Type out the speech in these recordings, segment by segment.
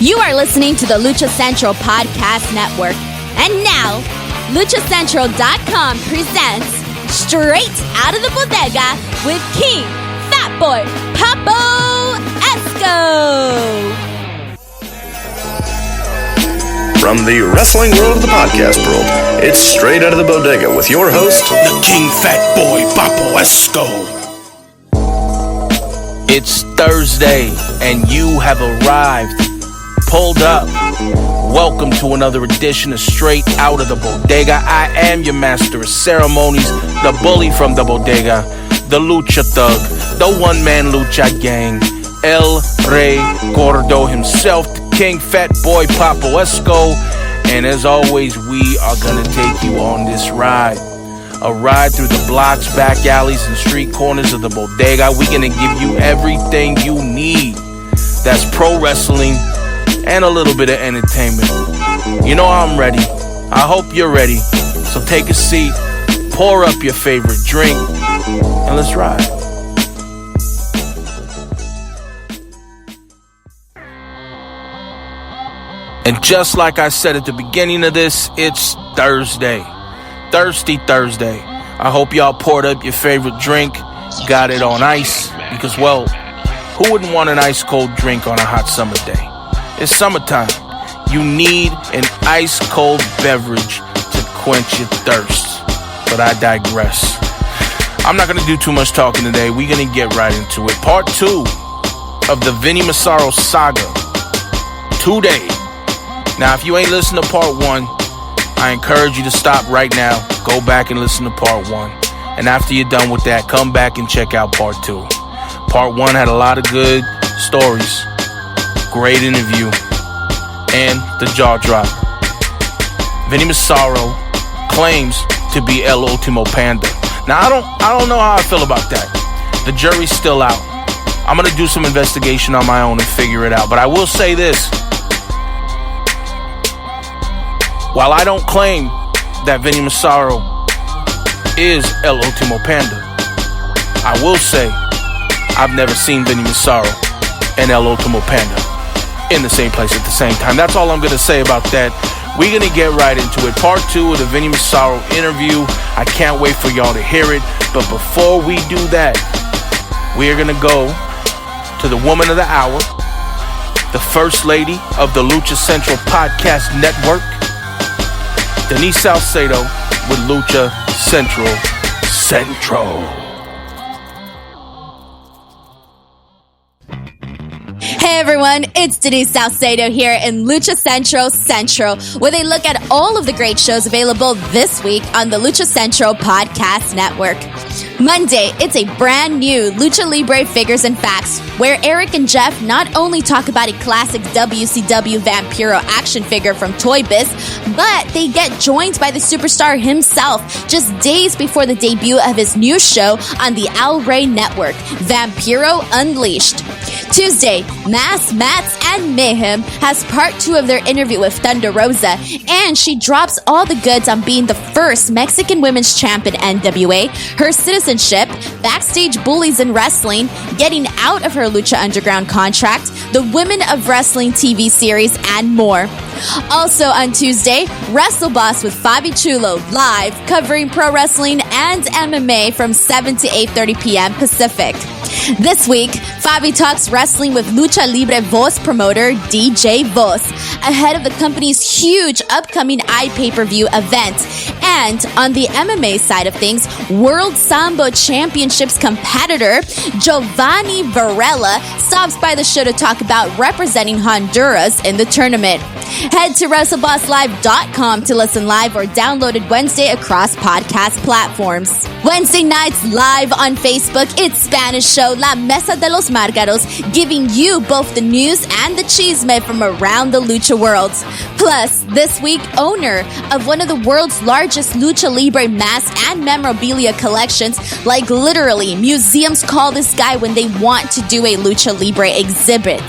You are listening to the Lucha Central Podcast Network. And now, luchacentral.com presents Straight Outta The Bodega with King Fatboy Papo Esco. From the wrestling world to the podcast world, it's Straight Outta The Bodega with your host, the King Fatboy Papo Esco. It's Thursday, and you have arrived. Pulled up. Welcome to another edition of Straight Outta The Bodega. I am your master of ceremonies, the bully from the bodega, the lucha thug, the one-man lucha gang, El Rey Gordo himself, the King Fatboy Papo Esco. And as always, we are gonna take you on this ride. A ride through the blocks, back alleys, and street corners of the bodega. We're gonna give you everything you need. That's pro wrestling and a little bit of entertainment. You know I'm ready. I hope you're ready. So take a seat, pour up your favorite drink, and let's ride. And just like I said at the beginning of this, it's Thursday. Thirsty Thursday. I hope y'all poured up your favorite drink, got it on ice, because, well, who wouldn't want an ice cold drink on a hot summer day? It's summertime. You need an ice cold beverage to quench your thirst. But I digress. I'm not going to do too much talking today. We're going to get right into it. Part 2 of the Vinnie Massaro saga. Today. Now, if you ain't listened to part 1, I encourage you to stop right now, go back and listen to part 1. And after you're done with that, come back and check out part 2. Part 1 had a lot of good stories, great interview, and the jaw drop. Vinnie Massaro claims to be El Ultimo Panda. Now, I don't know how I feel about that. The jury's still out. I'm going to do some investigation on my own and figure it out. But I will say this. While I don't claim that Vinnie Massaro is El Ultimo Panda, I will say I've never seen Vinnie Massaro and El Ultimo Panda in the same place at the same time. That's all I'm going to say about that. We're going to get right into it. Part 2 of the Vinnie Massaro interview. I can't wait for y'all to hear it. But before we do that, we're going to go to the woman of the hour, the first lady of the Lucha Central Podcast Network, Denise Salcedo with Lucha Central. Hey everyone, it's Denise Salcedo here in Lucha Central, where they look at all of the great shows available this week on the Lucha Central Podcast Network. Monday, it's a brand new Lucha Libre Figures and Facts, where Eric and Jeff not only talk about a classic WCW Vampiro action figure from Toy Biz, but they get joined by the superstar himself just days before the debut of his new show on the El Rey Network, Vampiro Unleashed. Tuesday, Mass, Mats, and Mayhem has part 2 of their interview with Thunder Rosa, and she drops all the goods on being the first Mexican women's champ in NWA, her citizenship, backstage bullies in wrestling, getting out of her Lucha Underground contract, the Women of Wrestling TV series, and more. Also on Tuesday, WrestleBoss with Fabi Chulo live covering pro wrestling and MMA from 7 to 8:30 p.m. Pacific. This week, Fabi talks wrestling with Lucha Libre Voz promoter DJ Voz ahead of the company's huge upcoming iPay-per-view event. And on the MMA side of things, World Sambo Championships competitor Giovanni Varela stops by the show to talk about representing Honduras in the tournament. Head to WrestleBossLive.com to listen live or download it Wednesday across podcast platforms. Wednesday nights live on Facebook, it's Spanish show La Mesa de los Márgaros, giving you both the news and the chisme from around the lucha world. Plus, this week, owner of one of the world's largest Lucha Libre mask and memorabilia collections, like literally, museums call this guy when they want to do a Lucha Libre exhibit.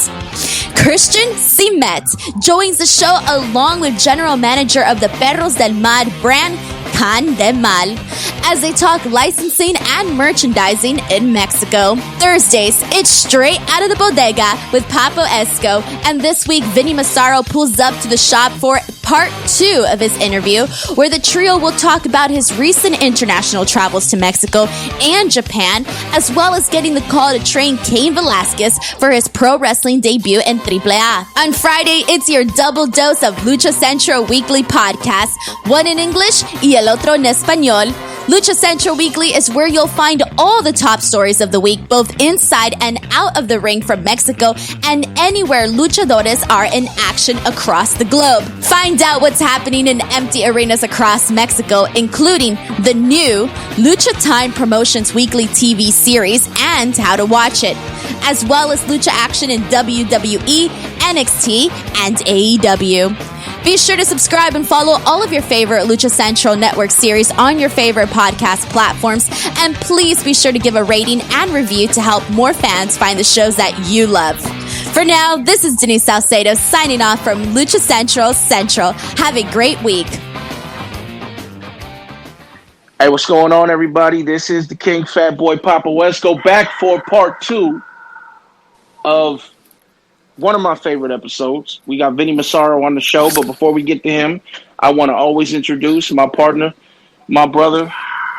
Christian Cimet joins the show along with general manager of the Perros del Mar brand, Pan de Mal as they talk licensing and merchandising in Mexico. Thursdays, it's Straight Outta The Bodega with Papo Esco, and this week Vinnie Massaro pulls up to the shop for part 2 of his interview, where the trio will talk about his recent international travels to Mexico and Japan, as well as getting the call to train Cain Velasquez for his pro wrestling debut in AAA. On Friday, it's your double dose of Lucha Central Weekly podcast, one in English y el otro en español. Lucha Central Weekly is where you'll find all the top stories of the week, both inside and out of the ring from Mexico and anywhere luchadores are in action across the globe. Find out what's happening in empty arenas across Mexico, including the new Lucha Time Promotions Weekly TV series and how to watch it, as well as Lucha action in WWE, NXT, and AEW. Be sure to subscribe and follow all of your favorite Lucha Central Network series on your favorite podcast platforms. And please be sure to give a rating and review to help more fans find the shows that you love. For now, this is Denise Salcedo signing off from Lucha Central Central. Have a great week. Hey, what's going on, everybody? This is the King Fat Boy Papa Wesco back for part 2 of one of my favorite episodes. We got Vinnie Massaro on the show, but before we get to him, I want to always introduce my partner, my brother,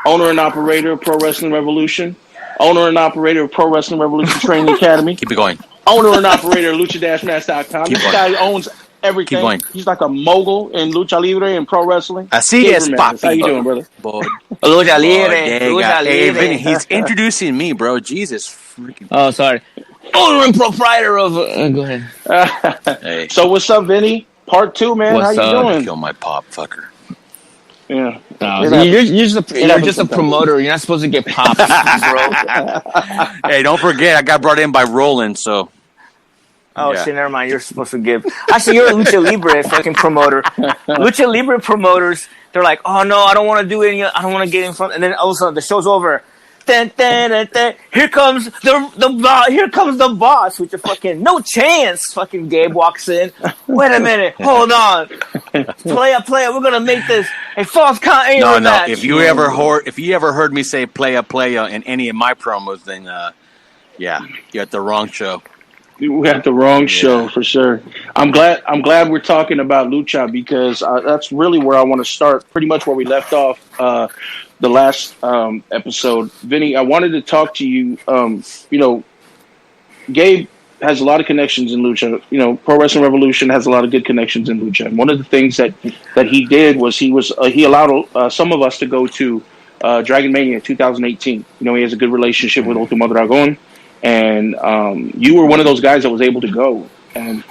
owner and operator of Pro Wrestling Revolution, owner and operator of Pro Wrestling Revolution Training Academy. Keep it going. Owner and operator of Lucha-Mass.com. This guy owns everything. Keep going. He's like a mogul in Lucha Libre and pro wrestling. Así es, papi. How you doing, brother? Lucha Libre. Lucha Hey, Libre. Vinny, he's introducing me, bro. Jesus freaking. Oh, sorry. Owner and proprietor of... go ahead. Hey. So what's up, Vinny? Part 2, man. What's How you up? doing? Kill my pop, fucker. Yeah. You're just a promoter. You're not supposed to get popped, bro. Hey, don't forget, I got brought in by Roland, so. Oh, Yeah. shit, never mind. You're supposed to give. Actually, you're a Lucha Libre fucking promoter. Lucha Libre promoters, they're like, oh, no, I don't want to do any, I don't want to get in front. And then all of a sudden, the show's over. Dun, dun, dun, dun. Here comes the boss with your fucking no chance. Fucking Gabe walks in. Wait a minute, hold on. Playa, we're gonna make this a false count. No. Match. If you ever heard me say playa in any of my promos, then yeah, you're at the wrong show. We had the wrong show for sure. I'm glad we're talking about Lucha because that's really where I want to start. Pretty much where we left off the last episode. Vinny, I wanted to talk to you. Gabe has a lot of connections in Lucha. Pro Wrestling Revolution has a lot of good connections in Lucha. And one of the things that he did was he allowed some of us to go to Dragonmania 2018. He has a good relationship with Ultimo Dragon. And you were one of those guys that was able to go, and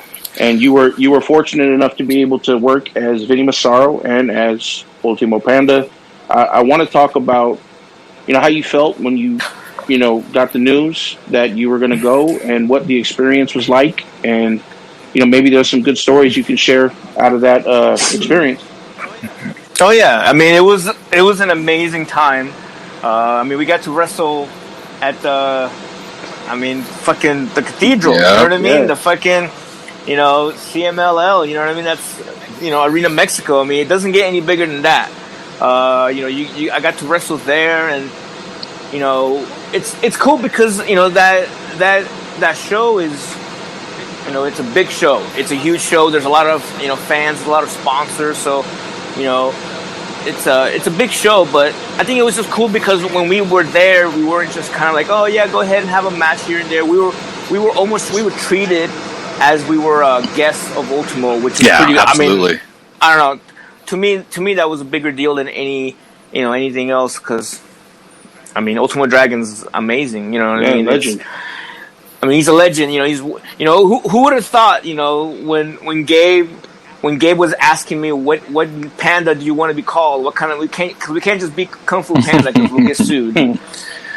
you were fortunate enough to be able to work as Vinnie Massaro and as Ultimo Panda. I want to talk about how you felt when you got the news that you were going to go, and what the experience was like, and maybe there's some good stories you can share out of that experience. Oh yeah, I mean it was an amazing time. We got to wrestle at fucking the cathedral. Yeah, you know what I mean? yeah. The fucking, CMLL. You know what I mean? That's Arena Mexico. I mean, it doesn't get any bigger than that. I got to wrestle there, and it's cool because that show is, it's a big show. It's a huge show. There's a lot of fans, a lot of sponsors. So it's a big show, but I think it was just cool because when we were there, we weren't just kind of like, oh yeah, go ahead and have a match here and there. We were treated as we were guests of Ultimo, which is pretty. Absolutely. I don't know. To me, that was a bigger deal than anything else because, Ultimo Dragon's amazing. You know what I mean? Legend. He's a legend. He's who would have thought? When Gabe was asking me what panda do you want to be called? What kind of we can't just be Kung Fu Panda because we'll get sued.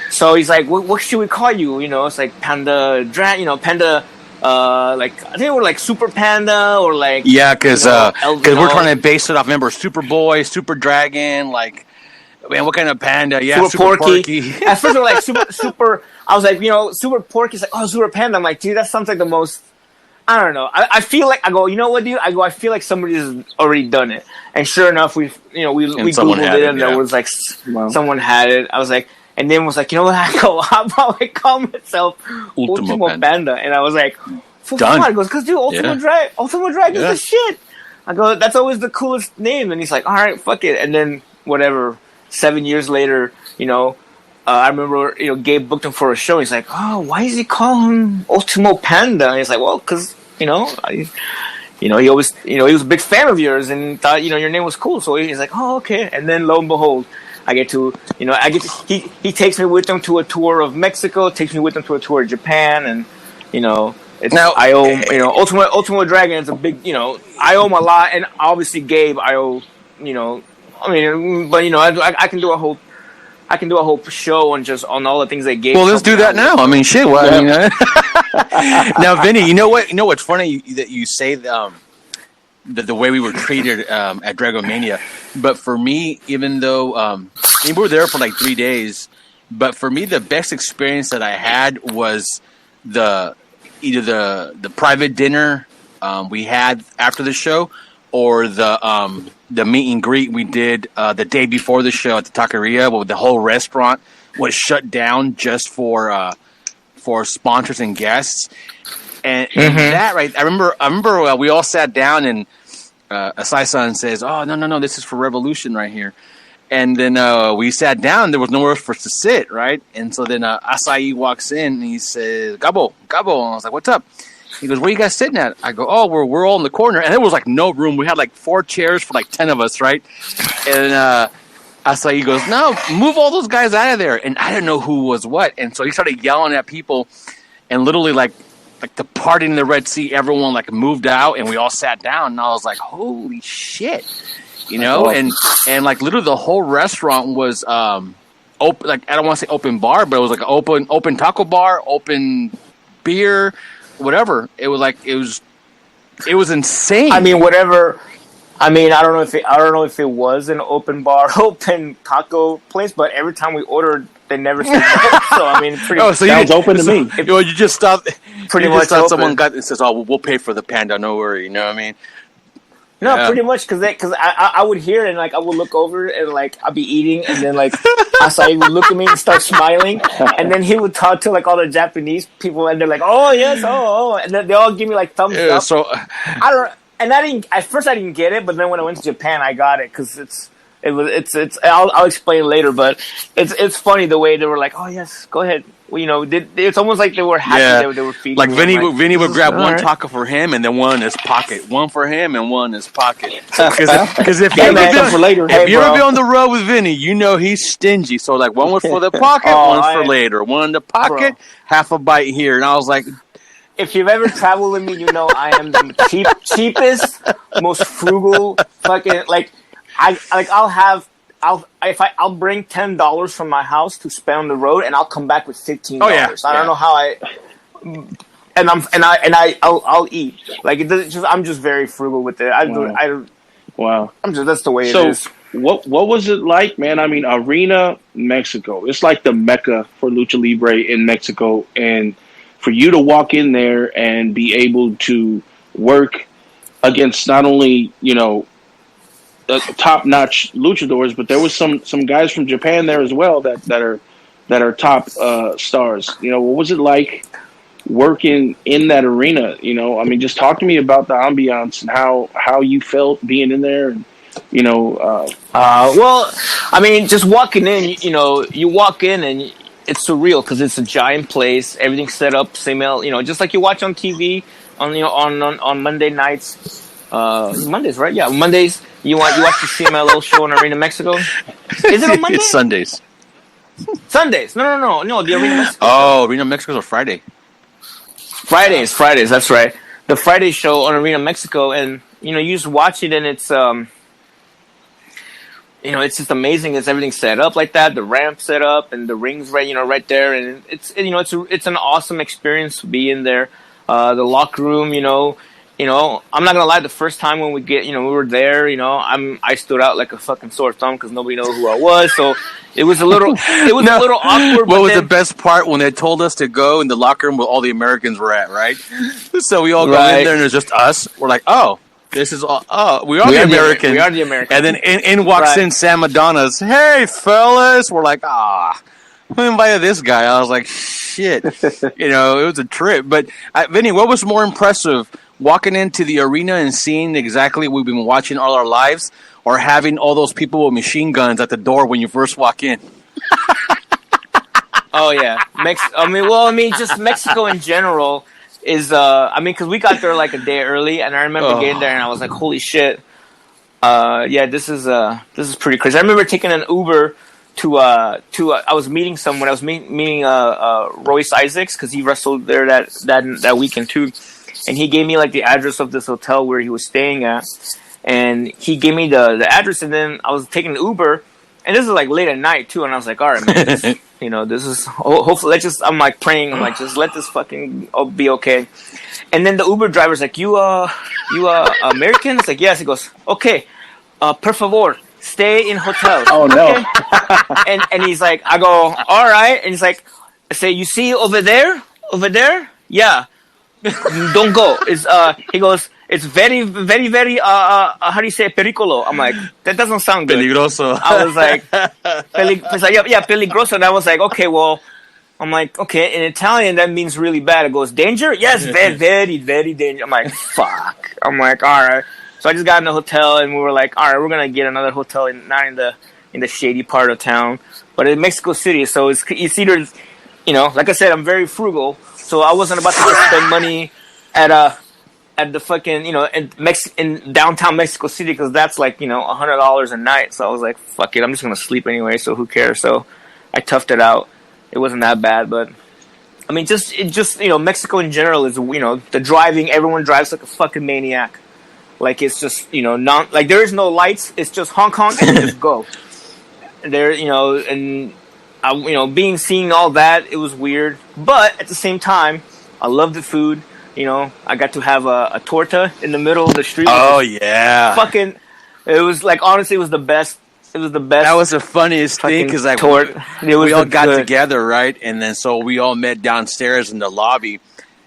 So he's like, what should we call you? It's like Panda Panda. I think we're like Super Panda or like Because we're trying to base it off. Remember, Superboy, Super Dragon, man, what kind of panda? Yeah, Super Porky. At first, we're like super. I was like, Super Porky's like, oh, Super Panda. I'm like, dude, that sounds like the most I don't know. I feel like I go. You know what, dude? I feel like somebody's already done it. And sure enough, we Googled it, and there was like someone had it. I was like, and then was like, you know what? I go, how about I call myself Ultimo Panda? And I was like, for fun. I goes, because dude, Ultimo Dragon is the shit. I go, that's always the coolest name. And he's like, all right, fuck it. And then whatever, 7 years later, I remember, Gabe booked him for a show. He's like, oh, why does he call him Ultimo Panda? And he's like, well, because, he always, he was a big fan of yours and thought, your name was cool. So he's like, oh, okay. And then lo and behold, he takes me with him to a tour of Mexico, takes me with him to a tour of Japan. And, I owe, Ultimo Dragon is a big, I owe him a lot. And obviously Gabe, I owe, I can do a whole show on all the things they gave. Well, let's do that now. I mean, shit. Well, now, Vinny, you know what? What's funny that you say the way we were treated at Dragonmania. But for me, even though we were there for like 3 days, but for me, the best experience that I had was either the private dinner we had after the show, or the meet and greet we did the day before the show at the taqueria, where the whole restaurant was shut down just for sponsors and guests. And that, right? I remember we all sat down, and Asai-san says, "Oh, no, this is for Revolution right here." And then we sat down. There was nowhere for us to sit, right? And so then Asai walks in, and he says, "Gabo." And I was like, "What's up?" He goes, "Where you guys sitting at?" I go, "Oh, we're all in the corner." And there was like no room. We had like 4 chairs for like 10 of us, right? And Asai goes, "No, move all those guys out of there." And I didn't know who was what. And so he started yelling at people, and literally like the party in the Red Sea, everyone like moved out, and we all sat down. And I was like, holy shit. And like literally the whole restaurant was open. Like, I don't want to say open bar, but it was like an open taco bar, open beer, whatever. It was like it was insane. I mean, whatever. I mean, I don't know if it was an open bar, open taco place, but every time we ordered, they never said no. So I mean, sounds open to me. You just stopped. Pretty much. Someone got and says, "Oh, we'll pay for the panda. No worry." You know what I mean? No, pretty much, because I would hear it, and like I would look over and like I'd be eating, and then like Asai would look at me and start smiling, and then he would talk to like all the Japanese people, and they're like, "Oh yes, oh," and then they all give me like thumbs up. So I don't, and I didn't at first. I didn't get it, but then when I went to Japan, I got it because it's. I'll explain later, but it's funny the way they were like, "Oh yes, go ahead." Well, it's almost like they were happy they were feeding. Like Vinny would grab one taco for him and then one in his pocket, one for him and one in his pocket. Because if you ever be on the road with Vinny, he's stingy. So like one was for the pocket, one's for later. One in the pocket, half a bite here, and I was like. If you've ever traveled with me, I am the cheapest, most frugal fucking like. I'll bring $10 from my house to spend on the road, and I'll come back with $15. Oh, yeah. I don't know how I'll eat. Like it doesn't. I'm just very frugal with it. Wow. That's the way it is. What was it like, man? I mean, Arena Mexico. It's like the Mecca for Lucha Libre in Mexico, and for you to walk in there and be able to work against not only top-notch luchadors, but there was some guys from Japan there as well that are top stars. What was it like working in that arena? I mean, just talk to me about the ambiance and how you felt being in there. And, well, I mean, just walking in, you walk in and it's surreal because it's a giant place. Everything's set up, same, just like you watch on TV on Monday nights. Mondays, right? Yeah, Mondays. You watch the CMLL show in Arena Mexico? Is it on Monday? It's Sundays. Sundays? No. The Arena Mexico. Oh, Arena Mexico's on Friday. Fridays. That's right. The Friday show on Arena Mexico, and you just watch it, and it's it's just amazing. It's everything set up like that. The ramp set up, and the rings right there, and it's an awesome experience being there. The locker room, I'm not gonna lie. The first time when we were there, I stood out like a fucking sore thumb because nobody knows who I was. So it was a little awkward. What was the best part when they told us to go in the locker room where all the Americans were at, right? So we all go in there and it's just us. We're like, oh, this is all. Oh, we are the Americans. We are the Americans. And then in walks in Sam Madonna's. Hey, fellas. We're like, who invited this guy? I was like, shit. It was a trip. But Vinny, what was more impressive? Walking into the arena and seeing exactly what we've been watching all our lives, or having all those people with machine guns at the door when you first walk in? Oh yeah, just Mexico in general is. Because we got there like a day early, and I remember getting there, and I was like, "Holy shit!" This is pretty crazy. I remember taking an Uber to. I was meeting someone. I was meeting Royce Isaacs because he wrestled there that weekend too. And he gave me like the address of this hotel where he was staying at, and he gave me the address. And then I was taking an Uber, and this is like late at night too. And I was like, all right, man, this is hopefully. I'm like praying. I'm like, just let this fucking be okay. And then the Uber driver's like, you American? It's like, yes. He goes, okay, per favor, stay in hotel. Oh no. Okay? and he's like, I go, all right. And he's like, I say, you see over there? Yeah. Don't go. He goes, it's very, very, very, how do you say pericolo? I'm like, that doesn't sound good. Peligroso. I was like, peligroso. And I was like, okay, well, I'm like, okay, in Italian, that means really bad. It goes, danger? Yes, very, very, very dangerous. I'm like, fuck. I'm like, all right. So I just got in the hotel, and we were like, all right, we're going to get another hotel, not in the shady part of town, but in Mexico City. So it's either, like I said, I'm very frugal. So I wasn't about to spend money at the fucking in downtown Mexico City because that's like $100 a night. So I was like, fuck it, I'm just gonna sleep anyway. So who cares? So I toughed it out. It wasn't that bad, but I mean, Mexico in general is the driving. Everyone drives like a fucking maniac. Like it's just there is no lights. It's just honk honk and just go. There and. Seeing all that, it was weird. But at the same time, I love the food. I got to have a torta in the middle of the street. Oh, yeah. It was like, honestly, it was the best. It was the best. That was the funniest thing because we all got together, right? And then so we all met downstairs in the lobby.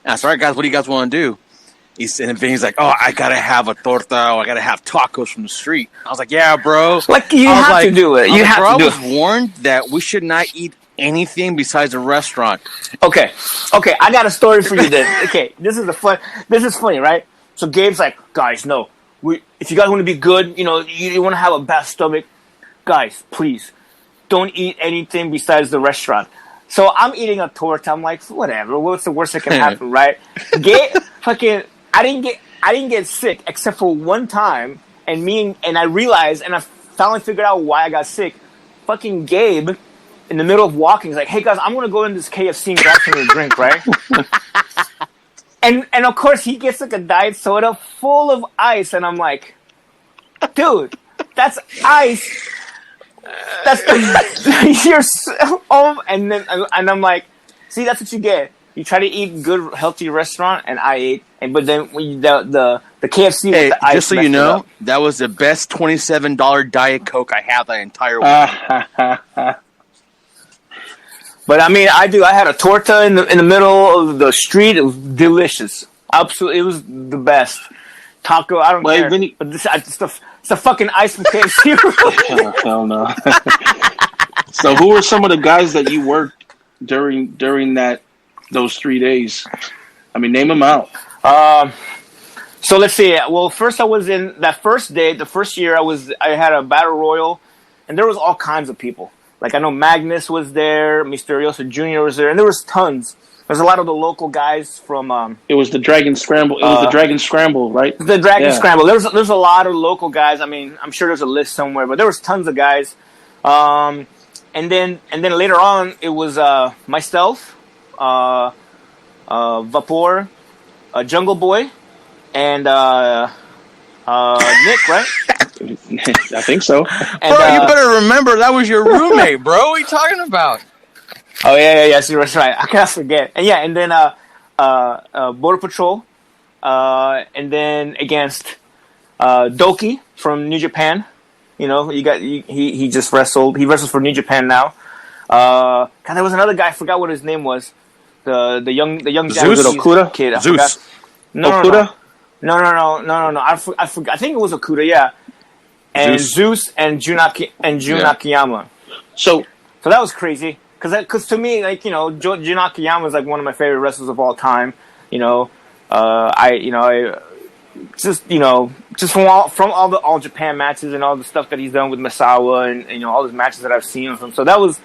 And I said, all right, guys, what do you guys want to do? And Vinny's like, oh, I got to have a torta. I got to have tacos from the street. I was like, yeah, bro. Like, you have to do it. I was warned that we should not eat anything besides a restaurant. Okay. I got a story for you then. Okay, this is funny, right? So Gabe's like, guys, no. If you guys want to be good, you want to have a bad stomach, guys, please, don't eat anything besides the restaurant. So I'm eating a torta. I'm like, whatever. What's the worst that can happen, right? Gabe, I didn't get sick except for one time, and I realized, and I finally figured out why I got sick. Fucking Gabe, in the middle of walking, is like, "Hey guys, I'm gonna go in this KFC and grab something to drink, right?" and of course he gets like a diet soda full of ice, and I'm like, "Dude, that's ice. And I'm like, see, that's what you get. You try to eat good, healthy restaurant, and I ate. But then the KFC with the ice. Just so you know, that was the best $27 Diet Coke I had that entire week. But I mean, I had a torta in the middle of the street. It was delicious. Absolutely, it was the best. Taco, I don't care. Vinny, but it's the fucking ice from KFC. Hell no. So who were some of the guys that you worked during those 3 days? I mean, name them out. So let's see. Well, first I was in that first day. The first year I had a battle royal, and there was all kinds of people. Like I know Magnus was there, Misterioso Jr. was there, and there was tons. There's a lot of the local guys from. It was the Dragon Scramble. It was the Dragon Scramble, right? The Dragon Scramble. There's a lot of local guys. I mean, I'm sure there's a list somewhere, but there was tons of guys. And then later on, it was myself, Vapor, Jungle Boy, and Nick, right? I think so. And, bro, you better remember that was your roommate, bro. What are you talking about? Oh yeah. That's right. I cannot forget. And yeah, and then Border Patrol, and then against Doki from New Japan. You know, he just wrestled. He wrestles for New Japan now. God, there was another guy. I forgot what his name was. The young Zeus? Okuda kid. Zeus. Okuda? No. I forgot. I think it was Okuda. Yeah, and Zeus and Jun Akiyama. So that was crazy because to me, like, you know, Jun Akiyama is like one of my favorite wrestlers of all time. You know, just from all the All Japan matches and all the stuff that he's done with Masawa and you know, all his matches that I've seen of him. So that was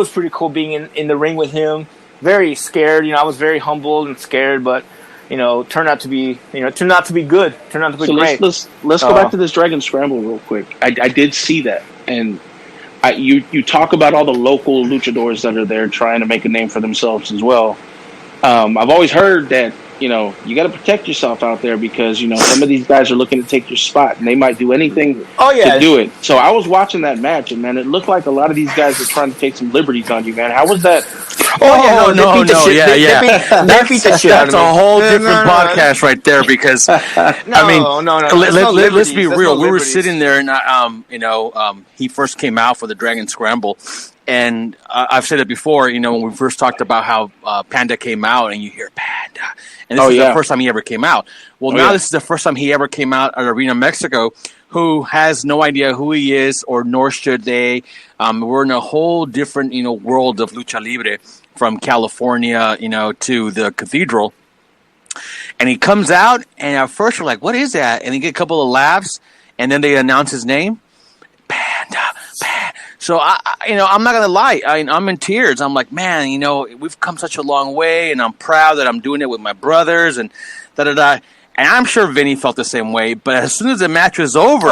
pretty cool being in the ring with him. Very scared, you know, I was very humbled and scared, but you know, turned out to be good. Turned out to be great. Let's go back to this Dragon Scramble real quick. I did see that, and you talk about all the local luchadors that are there trying to make a name for themselves as well. I've always heard that, you know, you got to protect yourself out there because, you know, some of these guys are looking to take your spot and they might do anything to do it. So I was watching that match and, man, it looked like a lot of these guys were trying to take some liberties on you, man. How was that? They beat the shit. That's a whole different podcast right there because, let's be real. We were sitting there and, he first came out for the Dragon Scramble. And I've said it before, you know, when we first talked about how Panda came out and you hear Panda. And this is the first time he ever came out. Well, this is the first time he ever came out at Arena Mexico, who has no idea who he is, or nor should they. We're in a whole different, you know, world of Lucha Libre from California, you know, to the Cathedral. And he comes out, and at first we're like, what is that? And he get a couple of laughs, and then they announce his name. Panda. So, I'm not going to lie. I'm in tears. I'm like, man, you know, we've come such a long way, and I'm proud that I'm doing it with my brothers, and da-da-da. And I'm sure Vinny felt the same way. But as soon as the match was over,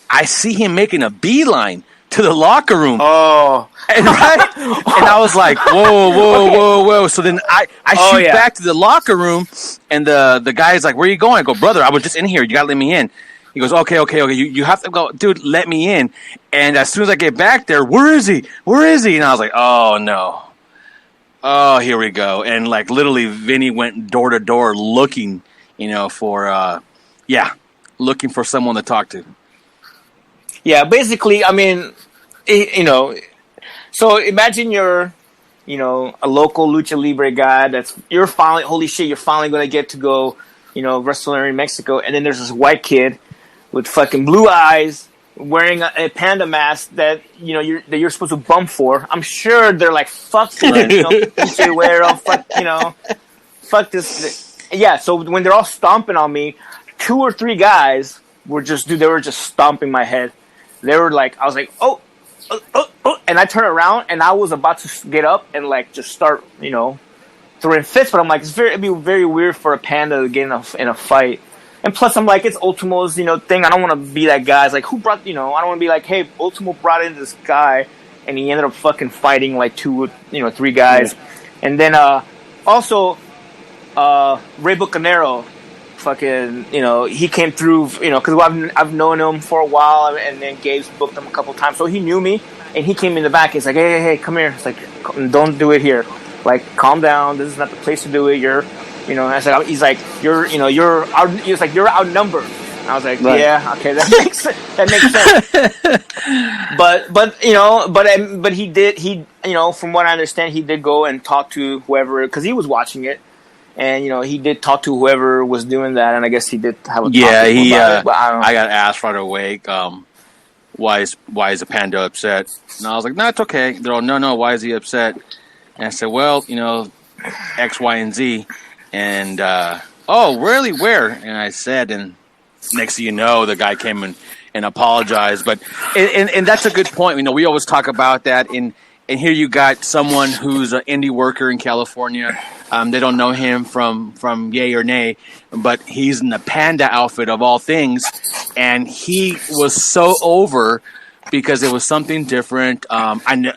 I see him making a beeline to the locker room. Oh. And I was like, whoa. So then I shoot back to the locker room, and the guy's like, where are you going? I go, brother, I was just in here. You got to let me in. He goes, okay. You have to go. Dude, let me in. And as soon as I get back there, where is he? And I was like, oh, no. Oh, here we go. And, like, literally, Vinny went door to door looking, you know, for, looking for someone to talk to. Yeah, basically, I mean, you know, so imagine you're, you know, a local Lucha Libre guy you're finally going to get to go, you know, wrestle in Mexico. And then there's this white kid with fucking blue eyes, wearing a panda mask that, you know, you're supposed to bump for. I'm sure they're like, fuck this, you know, fuck this. Yeah, so when they're all stomping on me, 2 or 3 guys were just stomping my head. They were like, I was like, oh, and I turn around and I was about to get up and like just start, you know, throwing fits, but I'm like, it'd be very weird for a panda to get in a fight. And plus, I'm like, it's Ultimo's, you know, thing. I don't want to be that guy. It's like, who brought, you know, I don't want to be like, hey, Ultimo brought in this guy, and he ended up fucking fighting like 2, you know, 3 guys. Yeah. And then also, Rey Bucanero, fucking, you know, he came through, you know, because I've known him for a while, and then Gabe's booked him a couple times, so he knew me, and he came in the back. He's like, hey, come here. It's like, don't do it here. Like, calm down. This is not the place to do it. You're, you know. And I said, he's like, you're outnumbered. And I was like, right. Yeah, okay, that makes sense. but he did. He, you know, from what I understand, he did go and talk to whoever, because he was watching it. And, you know, he did talk to whoever was doing that, and I guess he did have a talk about it, but I got asked right away, why is the panda upset? And I was like, no, it's okay. They're all, no, why is he upset? And I said, well, you know, X, Y, and Z. And, oh, really, where? And I said, and next thing you know, the guy came and apologized. But, and that's a good point. You know, we always talk about that. And here you got someone who's an indie worker in California. They don't know him from yay or nay, but he's in the panda outfit of all things, and he was so over because it was something different. I'm sure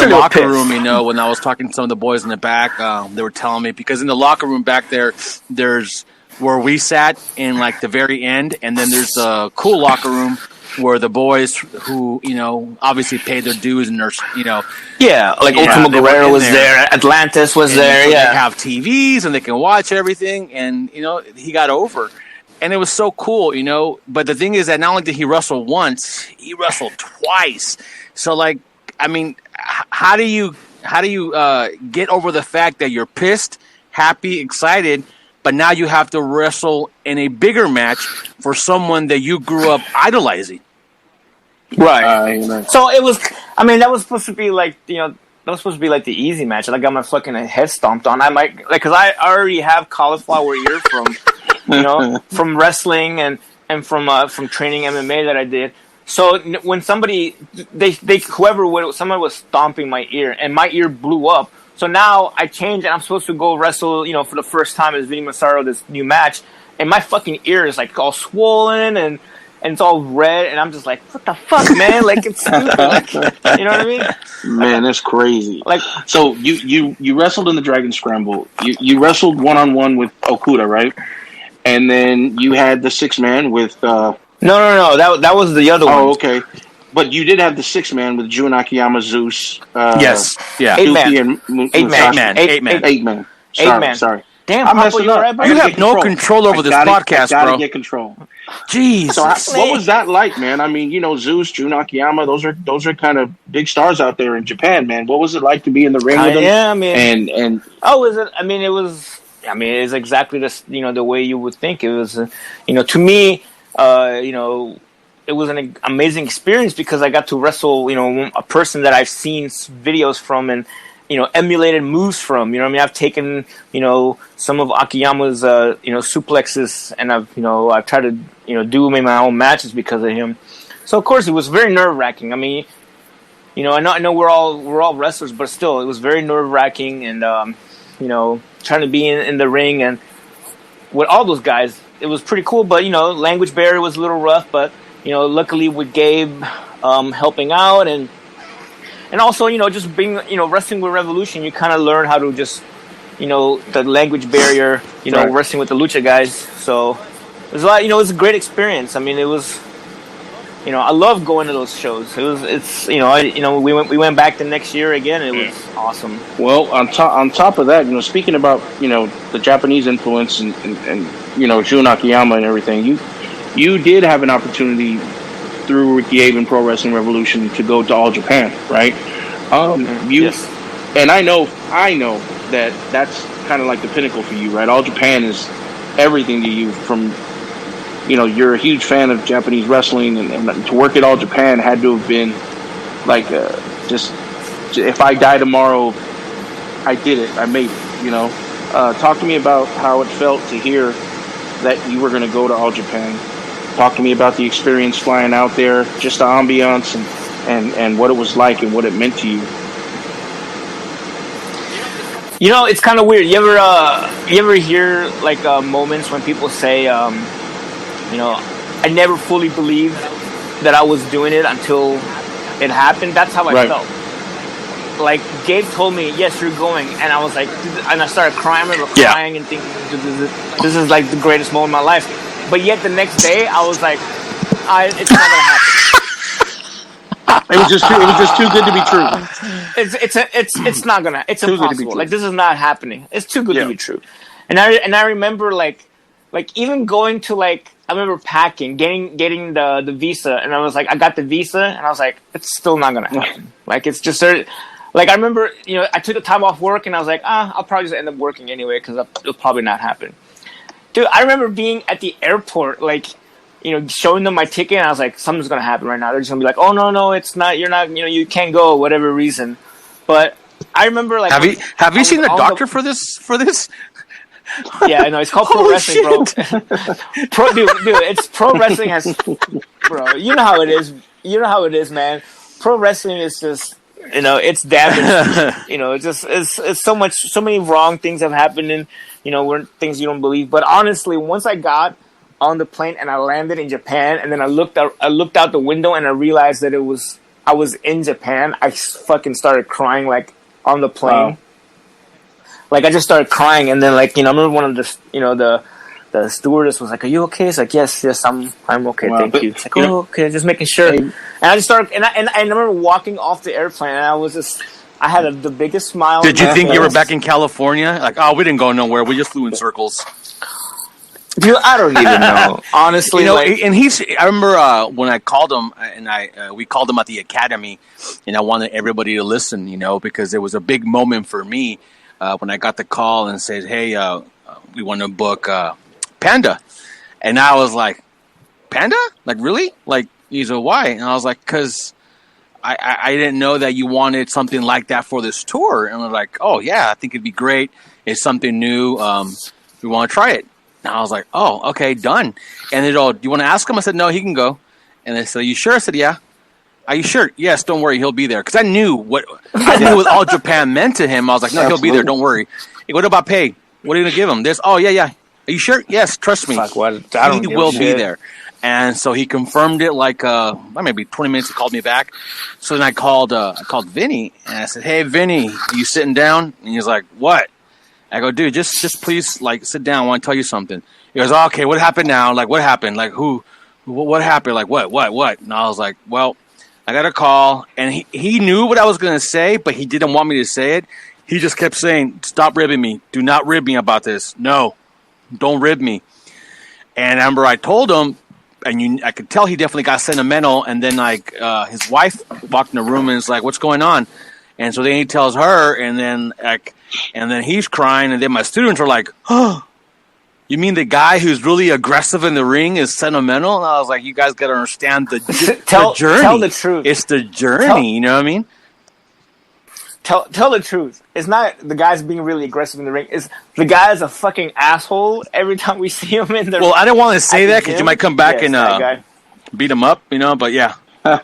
the locker room, you know, when I was talking to some of the boys in the back, they were telling me, because in the locker room back there's where we sat in like the very end, and then there's a cool locker room were the boys who, obviously paid their dues and like Ultimo Guerrero was there, Atlantis was there. So they have TVs and they can watch everything, and he got over, and it was so cool, But the thing is that not only did he wrestle once, he wrestled twice. So, how do you get over the fact that you're pissed, happy, excited, but now you have to wrestle in a bigger match for someone that you grew up idolizing? Right. So it was. That was supposed to be like that was supposed to be like the easy match, and I got my fucking head stomped on. I might because I already have cauliflower ear from from wrestling and from training MMA that I did. So when somebody someone was stomping my ear, and my ear blew up. So now I changed, and I'm supposed to go wrestle, for the first time as Vinnie Massaro, this new match, and my fucking ear is like all swollen and it's all red, and I'm just like, what the fuck, man? Like, it's stupid. Like, you know what I mean? Man, that's crazy. Like, so you wrestled in the Dragon Scramble. You wrestled 1-on-1 with Okuda, right? And then you had the 6-man with. No. That was the other one. Oh, okay. But you did have the 6-man with Jun Akiyama, Zeus. Yes. Yeah. 8 man. Sorry. Damn, Papa, you alright, bro? You have no control over this podcast, bro. I gotta get control. Jeez. So what was that like, man? Zeus, Jun Akiyama, those are kind of big stars out there in Japan, man. What was it like to be in the ring with them? Yeah, and is it? It was. It's exactly the way you would think. It was, to me, it was an amazing experience because I got to wrestle, a person that I've seen videos from and, emulated moves from. I've taken, some of Akiyama's, suplexes, and I've tried to, do my own matches because of him. So of course it was very nerve wracking. I know we're all wrestlers, but still it was very nerve wracking, and trying to be in the ring and with all those guys, it was pretty cool. But language barrier was a little rough, but luckily with Gabe helping out and also just being wrestling with Revolution, you kind of learn how to just the language barrier, right. Wrestling with the Lucha guys. So it was a lot. It was a great experience. It was. I love going to those shows. We went back the next year again. And it was awesome. Well, on top of that, speaking about the Japanese influence and Jun Akiyama and everything, you did have an opportunity through Ricky Haven Pro Wrestling Revolution to go to All Japan, right? Yes. And I know that's kind of like the pinnacle for you, right? All Japan is everything to you. From you're a huge fan of Japanese wrestling, and to work at All Japan had to have been like just if I die tomorrow, I did it, I made it. Talk to me about how it felt to hear that you were going to go to All Japan. Talk to me about the experience flying out there, just the ambiance and what it was like and what it meant to you. It's kind of weird. You ever hear like moments when people say, I never fully believed that I was doing it until it happened. That's how I felt. Like Gabe told me, yes, you're going, and I was like, and I started crying. I remember crying and thinking, this is like the greatest moment of my life. But yet the next day, I was like, it's not gonna happen. It was just too good to be true. It's not gonna. It's too impossible. Like, this is not happening. It's too good to be true. And I remember like even going to like, I remember packing, getting the visa, and I was like, I got the visa, and I was like, it's still not gonna happen. Like, it's just like, I remember, I took the time off work, and I was like, I'll probably just end up working anyway because it'll probably not happen. Dude, I remember being at the airport, like, showing them my ticket, and I was like, something's gonna happen right now. They're just gonna be like, oh no, it's not. You're not. You can't go, whatever reason. But I remember like, have you seen a doctor for this? Yeah, I know. It's called pro wrestling, bro. Dude, it's pro wrestling bro. You know how it is. You know how it is, man. Pro wrestling is just, it's damaged. It's so many wrong things have happened, and were things you don't believe. But honestly, once I got on the plane and I landed in Japan, and then I looked out the window and I realized that I was in Japan. I fucking started crying like on the plane. Wow. Like, I just started crying, and then like, I remember one of the the stewardess was like, "Are you okay?" It's like, "Yes, I'm okay, Wow, thank you." It's like, "Oh, okay, just making sure." And I just started, and I remember walking off the airplane, and I had the biggest smile. Did you think you were back in California? Like, oh, we didn't go nowhere. We just flew in circles. Dude, I don't even know. Honestly, you know, and I remember when I called him, and we called him at the academy, and I wanted everybody to listen, you know, because it was a big moment for me when I got the call and said, "Hey, we want to book Panda," and I was like, "Panda? Like, really? Like?" He said, "Why?" And I was like, "Because I didn't know that you wanted something like that for this tour." And I was like, "Oh yeah, I think it'd be great. It's something new. We want to try it." And I was like, "Oh, okay, done." And they're all, "Do you want to ask him?" I said, "No, he can go." And they said, "Are you sure?" I said, "Yeah." "Are you sure?" "Yes, don't worry, he'll be there." Because I knew what All Japan meant to him. I was like, "No, he'll be there. Don't worry." Hey, what about pay? What are you gonna give him? This? "Oh yeah. Are you sure?" "Yes, trust me. Like, what? I don't He give will a be shit. there." And so he confirmed it like maybe 20 minutes. He called me back. So then I called Vinny and I said, "Hey Vinny, are you sitting down?" And he's like, "What?" I go, "Dude, just please like sit down. I want to tell you something." He goes, "Oh, okay, what happened now? Like, what happened? Like, what happened? Like, what?" And I was like, "Well, I got a call," and he knew what I was going to say, but he didn't want me to say it. He just kept saying, "Stop ribbing me. Do not rib me about this. No, don't rib me." And I remember I told him, and I could tell he definitely got sentimental. And then like his wife walked in the room and is like, "What's going on?" And so then he tells her, and then he's crying, and then my students are like, "Oh, you mean the guy who's really aggressive in the ring is sentimental?" And I was like, "You guys got to understand the journey. Tell the truth. It's the journey, you know what I mean?" Tell the truth. It's not the guy's being really aggressive in the ring. It's the guy is a fucking asshole every time we see him in the. Well, I didn't want to say that because you might come back Yes, and beat him up, you know. But yeah, I'll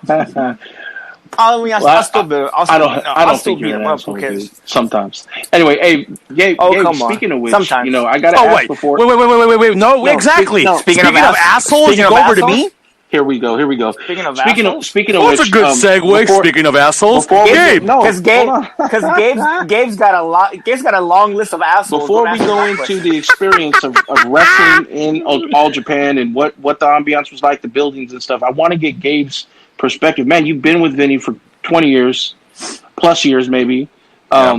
still beat him. I don't still think beat you're him an up. asshole, Who cares? dude. Sometimes. Anyway, hey, Gabe, Come on. speaking of which, Sometimes. you know, I got to ask before. Wait. No, exactly. Speaking of assholes, you go over to me. Here we go. Speaking of which, That's a good segue. Speaking of assholes, Gabe. Because Gabe's got a lot. Gabe's got a long list of assholes. Before we go into the experience of wrestling in All Japan and what the ambiance was like, the buildings and stuff, I want to get Gabe's perspective. Man, you've been with Vinny for 20 years, plus years maybe. I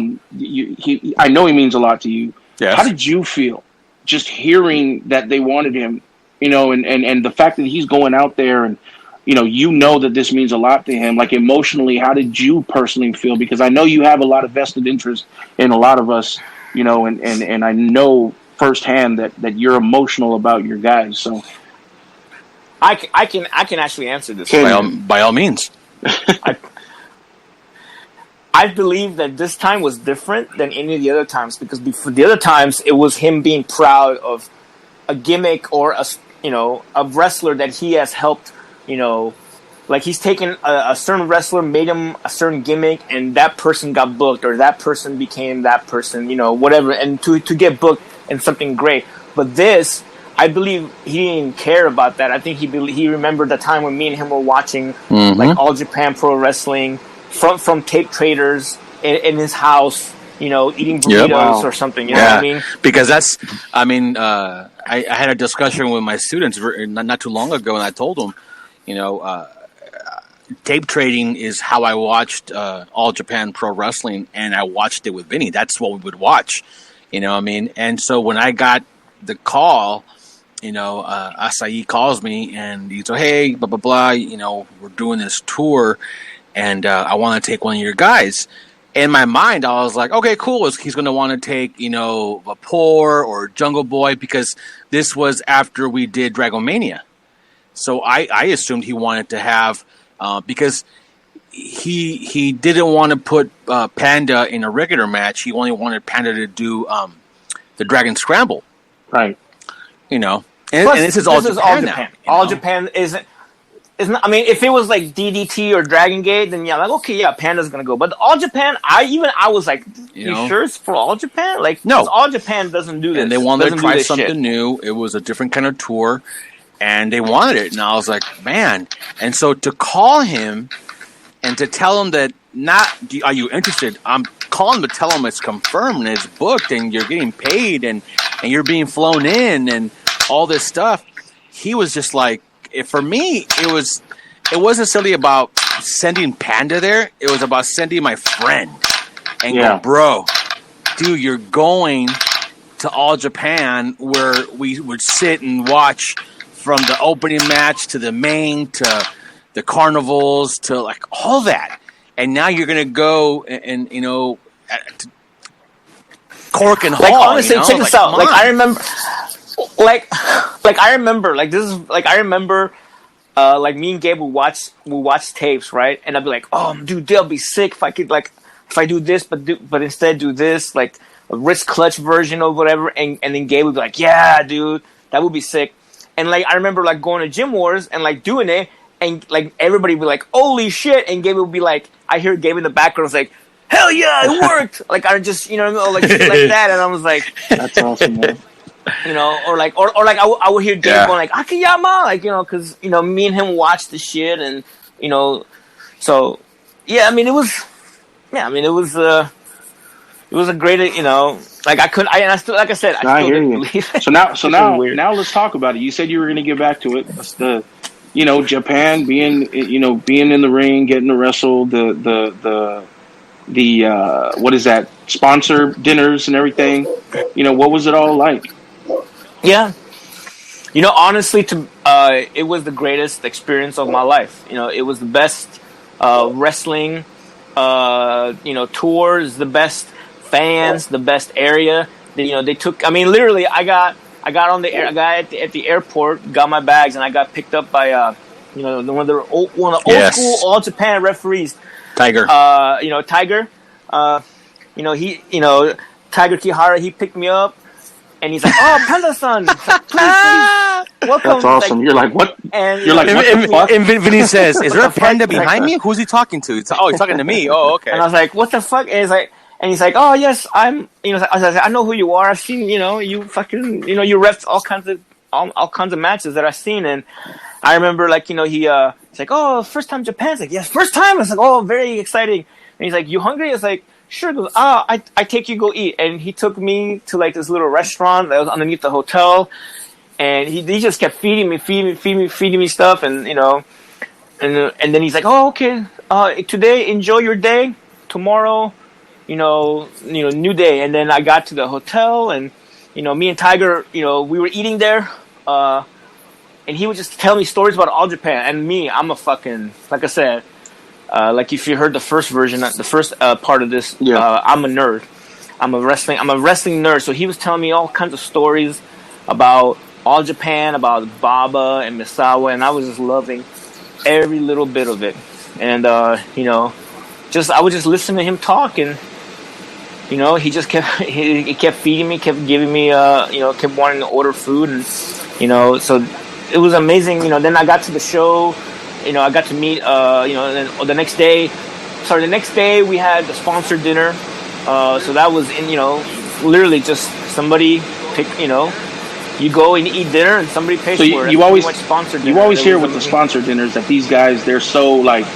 know he means a lot to you. Yes. How did you feel just hearing that they wanted him? You know, and the fact that he's going out there and, you know that this means a lot to him. Like emotionally, how did you personally feel? Because I know you have a lot of vested interest in a lot of us, you know, and I know firsthand that you're emotional about your guys. So I can actually answer this. By all means. I believe that this time was different than any of the other times because before the other times it was him being proud of a gimmick or a wrestler that he has helped, like he's taken a certain wrestler, made him a certain gimmick, and that person got booked or that person became that person, whatever, and to get booked in something great. But this, I believe he didn't even care about that. I think he remembered the time when me and him were watching like All Japan Pro Wrestling from tape traders in his house, eating burritos or something. You know what I mean? Because I had a discussion with my students not too long ago, and I told them, tape trading is how I watched All Japan Pro Wrestling, and I watched it with Vinny. That's what we would watch, you know what I mean? And so when I got the call, Asahi calls me, and he's like, "Hey, blah, blah, blah, we're doing this tour, and I want to take one of your guys." In my mind, I was like, okay, cool. He's going to want to take, Vapor or Jungle Boy because this was after we did Dragonmania. So I assumed he wanted to have, because he didn't want to put Panda in a regular match. He only wanted Panda to do the Dragon Scramble. Right. And this is All Japan now. All Japan isn't. I mean, if it was like DDT or Dragon Gate, then Panda's gonna go. But All Japan, I was like, you sure it's for All Japan? Like, no, All Japan doesn't do this. And they wanted to try something new. It was a different kind of tour, and they wanted it. And I was like, man. And so to call him and to tell him that are you interested? I'm calling to tell him it's confirmed and it's booked and you're getting paid and you're being flown in and all this stuff, he was just like, for me, it wasn't necessarily about sending Panda there. It was about sending my friend and go, bro, dude, you're going to All Japan where we would sit and watch from the opening match to the main to the carnivals to like all that. And now you're going to go and Cork and Hall. Like, honestly, check this out. Like, I remember, like me and Gabe would watch tapes, right? And I'd be like, oh, dude, that'll be sick if I could, like, if I do this, but instead do this, like a wrist clutch version or whatever. And then Gabe would be like, yeah, dude, that would be sick. And like, I remember like going to Gym Wars and like doing it. And like everybody would be like, holy shit. And Gabe would be like, I hear Gabe in the background was like, hell yeah, it worked. Like, I just, like shit like that. And I was like, that's awesome, man. Or I would hear Gabe going like, Akiyama, like, because, me and him watched the shit. And, so, yeah, I mean, it was a great, like I still, like I said, I still didn't believe it. So now let's talk about it. You said you were going to get back to it. That's the, Japan being in the ring, getting to wrestle, the what is that, sponsor dinners and everything. What was it all like? Yeah. Honestly, it was the greatest experience of my life. It was the best wrestling, tours, the best fans, the best area. They took. I mean, literally, I got on the air. I got at the airport, got my bags, and I got picked up by one of the old school All Japan referees, Tiger. Tiger. Tiger Kihara. He picked me up. And he's like, "Oh, Panda-san, please, welcome." That's awesome. You're like, "What?" And you're like, "What?" And Vinny says, "Is there a panda behind me? Who's he talking to?" He's talking to me. Oh, okay. And I was like, "What the fuck?" And he's like, "Oh yes, I'm." I was like, "I know who you are. I've seen, you fucking, you refed all kinds of matches that I've seen." And I remember, like, he's like, "Oh, first time Japan." It's like, "Yes, first time." I was like, "Oh, very exciting." And he's like, "You hungry?" I was like, "Sure." He goes, I take you go eat. And he took me to like this little restaurant that was underneath the hotel. And he just kept feeding me stuff. And, and then he's like, "Oh, okay. Today, enjoy your day. Tomorrow, new day." And then I got to the hotel and, me and Tiger, we were eating there. And he would just tell me stories about All Japan. And me, I'm a fucking, like I said, like if you heard the first version, the first part of this, I'm a nerd. I'm a wrestling nerd. So he was telling me all kinds of stories about All Japan, about Baba and Misawa, and I was just loving every little bit of it. And I would just listen to him talk, and he just kept feeding me, kept giving me, kept wanting to order food, and so it was amazing. Then I got to the show. I got to meet, and then the next day we had the sponsor dinner. So that was literally just somebody pick, you go and eat dinner and somebody pays for it. You always hear with the sponsor dinners that these guys, they're so like,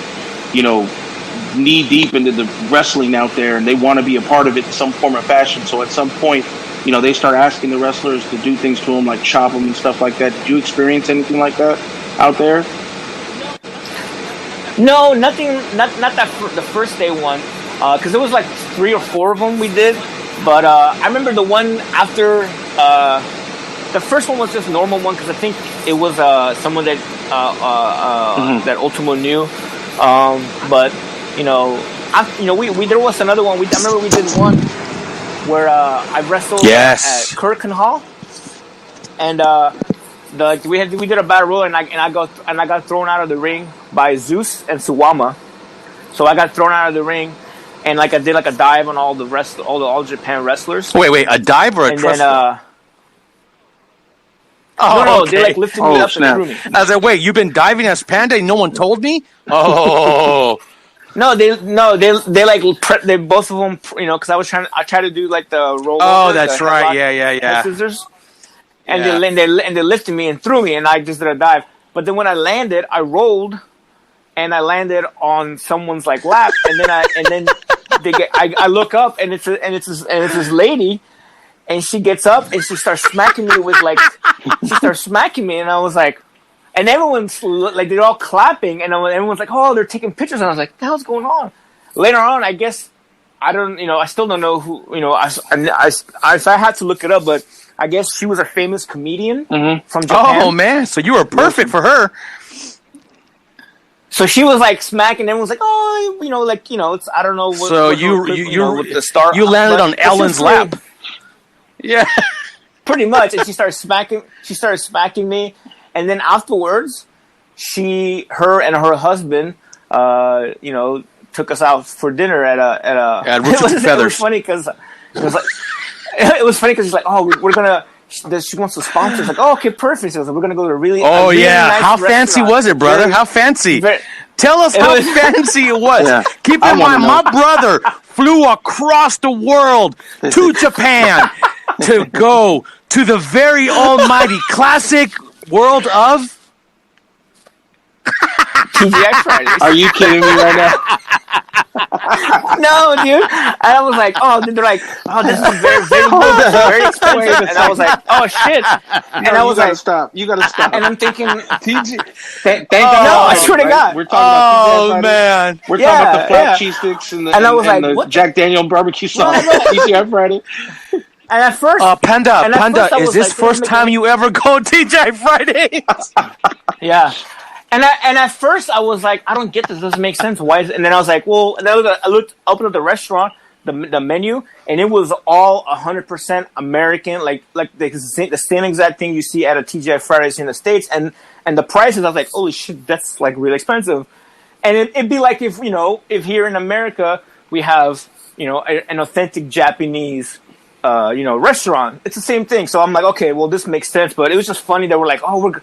knee deep into the wrestling out there and they want to be a part of it in some form or fashion. So at some point, they start asking the wrestlers to do things to them, like chop them and stuff like that. Did you experience anything like that out there? No, nothing. Not the first day one, because there was like 3 or 4 of them we did. But I remember the one after the first one was just a normal one because I think it was someone that that Ultimo knew. But there was another one. I remember we did one where I wrestled at Kirken Hall, and we did a battle royal, and I got thrown out of the ring by Zeus and Suwama. So I got thrown out of the ring, and like I did like a dive on all the All Japan wrestlers. Wait, a dive or a trust? No, they like lifted me up and threw me. I was like, wait, you've been diving as Panda and no one told me? Oh. They both of them, because I tried to do like the roll. Oh, that's right. Yeah. Scissors. And they lifted me and threw me, and I just did a dive. But then when I landed, I rolled, and I landed on someone's like lap, and then I look up, and it's this lady, and she gets up and she starts smacking me with like she starts smacking me, and I was like, and everyone's like, they're all clapping, and everyone's like, oh, they're taking pictures, and I was like, what the hell's going on? Later on, I guess, I still don't know who, I had to look it up, but I guess she was a famous comedian from Japan. Oh man, so you were perfect for her. So she was like smacking. Everyone's like, oh, it's, I don't know. What, so with the star, you landed on Ellen's lap. Yeah, pretty much. And she started smacking me, and then afterwards, her and her husband, took us out for dinner at Roots and Feathers. It was funny because she's like, oh, we're gonna. She wants to sponsor. It's like, oh, okay, perfect. So we're gonna go to a really. Oh really yeah, nice how restaurant. fancy was it, brother? How fancy? Tell us how fancy it was. Yeah. Keep in mind, my brother flew across the world to Japan to go to the very almighty classic world of TGI Fridays. Are you kidding me right now? No, dude. And I was like, oh, they're like, oh, this is very, very good, very expensive. And I was like, oh shit. And I was like, stop. You gotta stop. And I'm thinking, TG. no, I swear to God. We're talking about TGI man. We're talking about the flat cheese sticks and the Jack Daniel barbecue sauce. TGI Friday. And at first, Panda, is this first time you ever go TGI Friday? Yeah. And at first I was like, I don't get this. It doesn't make sense. Why? And then I was like, well. And then I opened up the restaurant, the menu, and it was all 100% American, like the same exact thing you see at a TGI Fridays in the States. And the prices, I was like, holy shit, that's like really expensive. And it'd be like if here in America we have an authentic Japanese restaurant. It's the same thing. So I'm like, okay, well, this makes sense. But it was just funny that we're gonna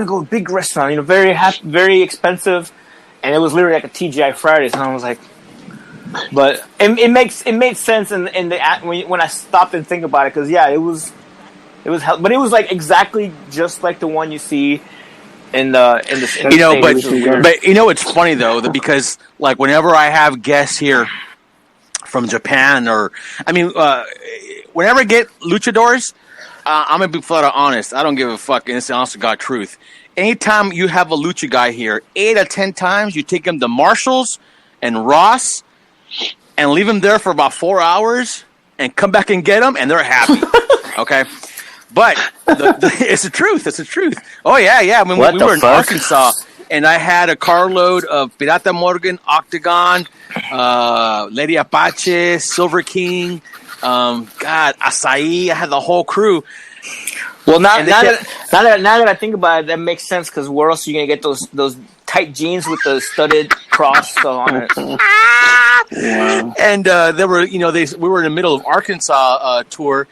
go to a big restaurant, very expensive, and it was literally like a TGI Fridays, and I was like, but it made sense in the when I stopped and think about it, because yeah, it was, but it was like exactly just like the one you see in the but it's funny though, that because like whenever I have guests here from Japan, or whenever I get luchadors, I'm gonna be flat out honest. I don't give a fuck, and it's the honest to God truth. Anytime you have a lucha guy here, 8 out of 10 times you take him to Marshall's and Ross and leave him there for about 4 hours and come back and get them, and they're happy. Okay, but it's the truth. It's the truth. Oh yeah. When we were in Arkansas, and I had a carload of Pirata Morgan, Octagon, Lady Apache, Silver King. Acai. I had the whole crew. Well, now that I think about it, that makes sense, because where else are you gonna get those tight jeans with the studded cross on it? Wow. And we were in the middle of Arkansas tour,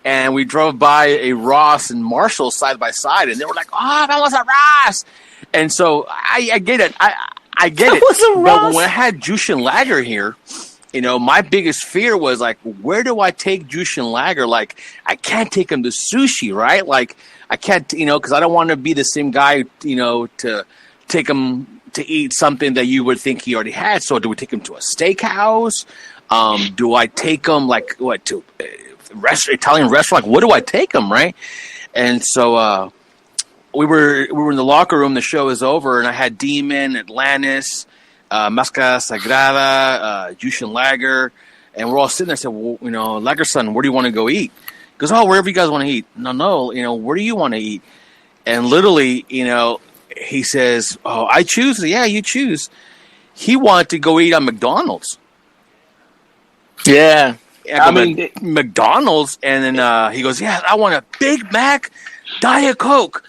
and we drove by a Ross and Marshall side by side, and they were like, "Oh, that was a Ross," and so I get it. I get it. But when I had Jushin Lager here, my biggest fear was like, where do I take Jushin Lager? Like, I can't take him to sushi, right? Like, I can't, because I don't want to be the same guy, to take him to eat something that you would think he already had. So do we take him to a steakhouse? Do I take him to Italian restaurant? Like, what do I take him, right? And so we were in the locker room. The show is over, and I had Demon, Atlantis, Máscara Sagrada, Jushin Lager, and we're all sitting there. I said, well, Lager-san, where do you want to go eat? He goes, oh, wherever you guys want to eat. No, where do you want to eat? And literally, he says, oh, I choose. Yeah, you choose. He wanted to go eat on McDonald's. Yeah. McDonald's, and then he goes, yeah, I want a Big Mac, Diet Coke.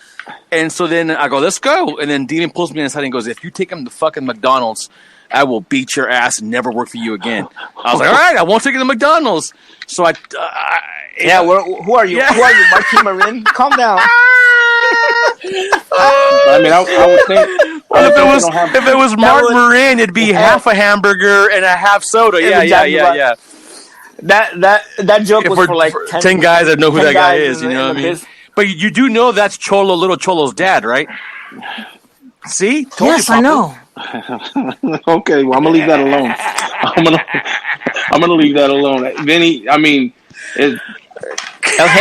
And so then I go, let's go. And then Demon pulls me inside and goes, if you take him to fucking McDonald's, I will beat your ass and never work for you again. I was like, all right, I won't take him to McDonald's. So who are you? Yeah. Who are you, Martin Marin? Calm down. I would think. If it was Mark Marin, it'd be half a hamburger and a half soda. Yeah. That joke was for like 10 guys that know who that guy is. You know what I mean? But you do know that's Little Cholo's dad, right? See? Yes, I know. Okay, well, I'm gonna leave that alone. I'm gonna leave that alone. Vinny, man.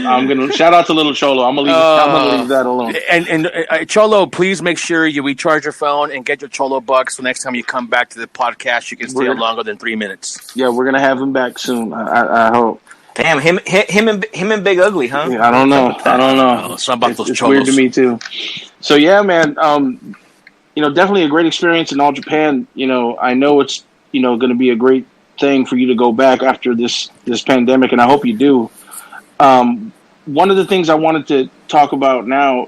I'm gonna shout out to Little Cholo. I'm gonna leave that alone. And Cholo, please make sure you recharge your phone and get your Cholo bucks. So next time you come back to the podcast, you can stay longer than 3 minutes. Yeah, we're gonna have him back soon. I hope. Damn, him and Big Ugly, huh? Yeah, I don't know. It's about those it's Cholos. weird to me too. So yeah, man. Definitely a great experience in All Japan. I know it's going to be a great thing for you to go back after this pandemic, and I hope you do. One of the things I wanted to talk about now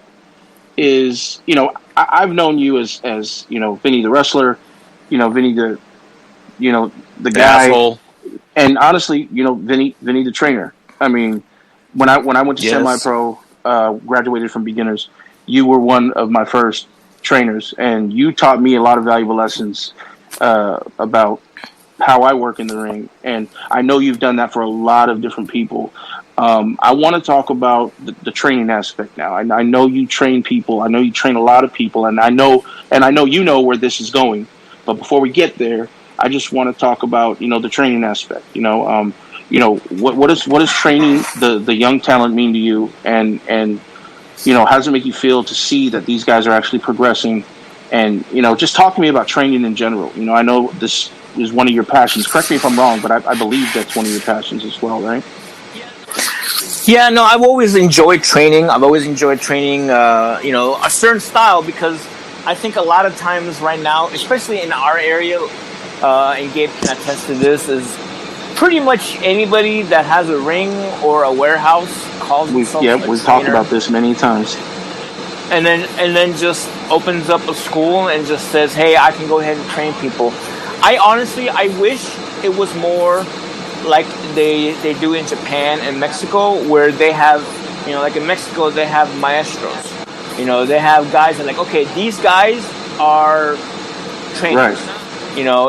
is, I've known you as Vinnie the wrestler, Vinnie the guy, asshole. and honestly, Vinnie the trainer. I mean, when I went to semi-pro, graduated from beginners, you were one of my first trainers, and you taught me a lot of valuable lessons about how I work in the ring, and I know you've done that for a lot of different people. I want to talk about the training aspect now. I know you train people. I know you train a lot of people, and I know you know where this is going. But before we get there, I just want to talk about the training aspect. What does training the young talent mean to you, and how does it make you feel to see that these guys are actually progressing? And just talk to me about training in general. I know this is one of your passions. Correct me if I'm wrong, but I believe that's one of your passions as well, right? Yeah, no, I've always enjoyed training. I've always enjoyed training, a certain style, because I think a lot of times right now, especially in our area, and Gabe can attest to this, is pretty much anybody that has a ring or a warehouse calls themselves a we've trainer. talked about this many times. And then just opens up a school and just says, hey, I can go ahead and train people. I wish it was more like they do in Japan and Mexico, where they have, like in Mexico, they have maestros. They have guys that okay, these guys are trainers. Right.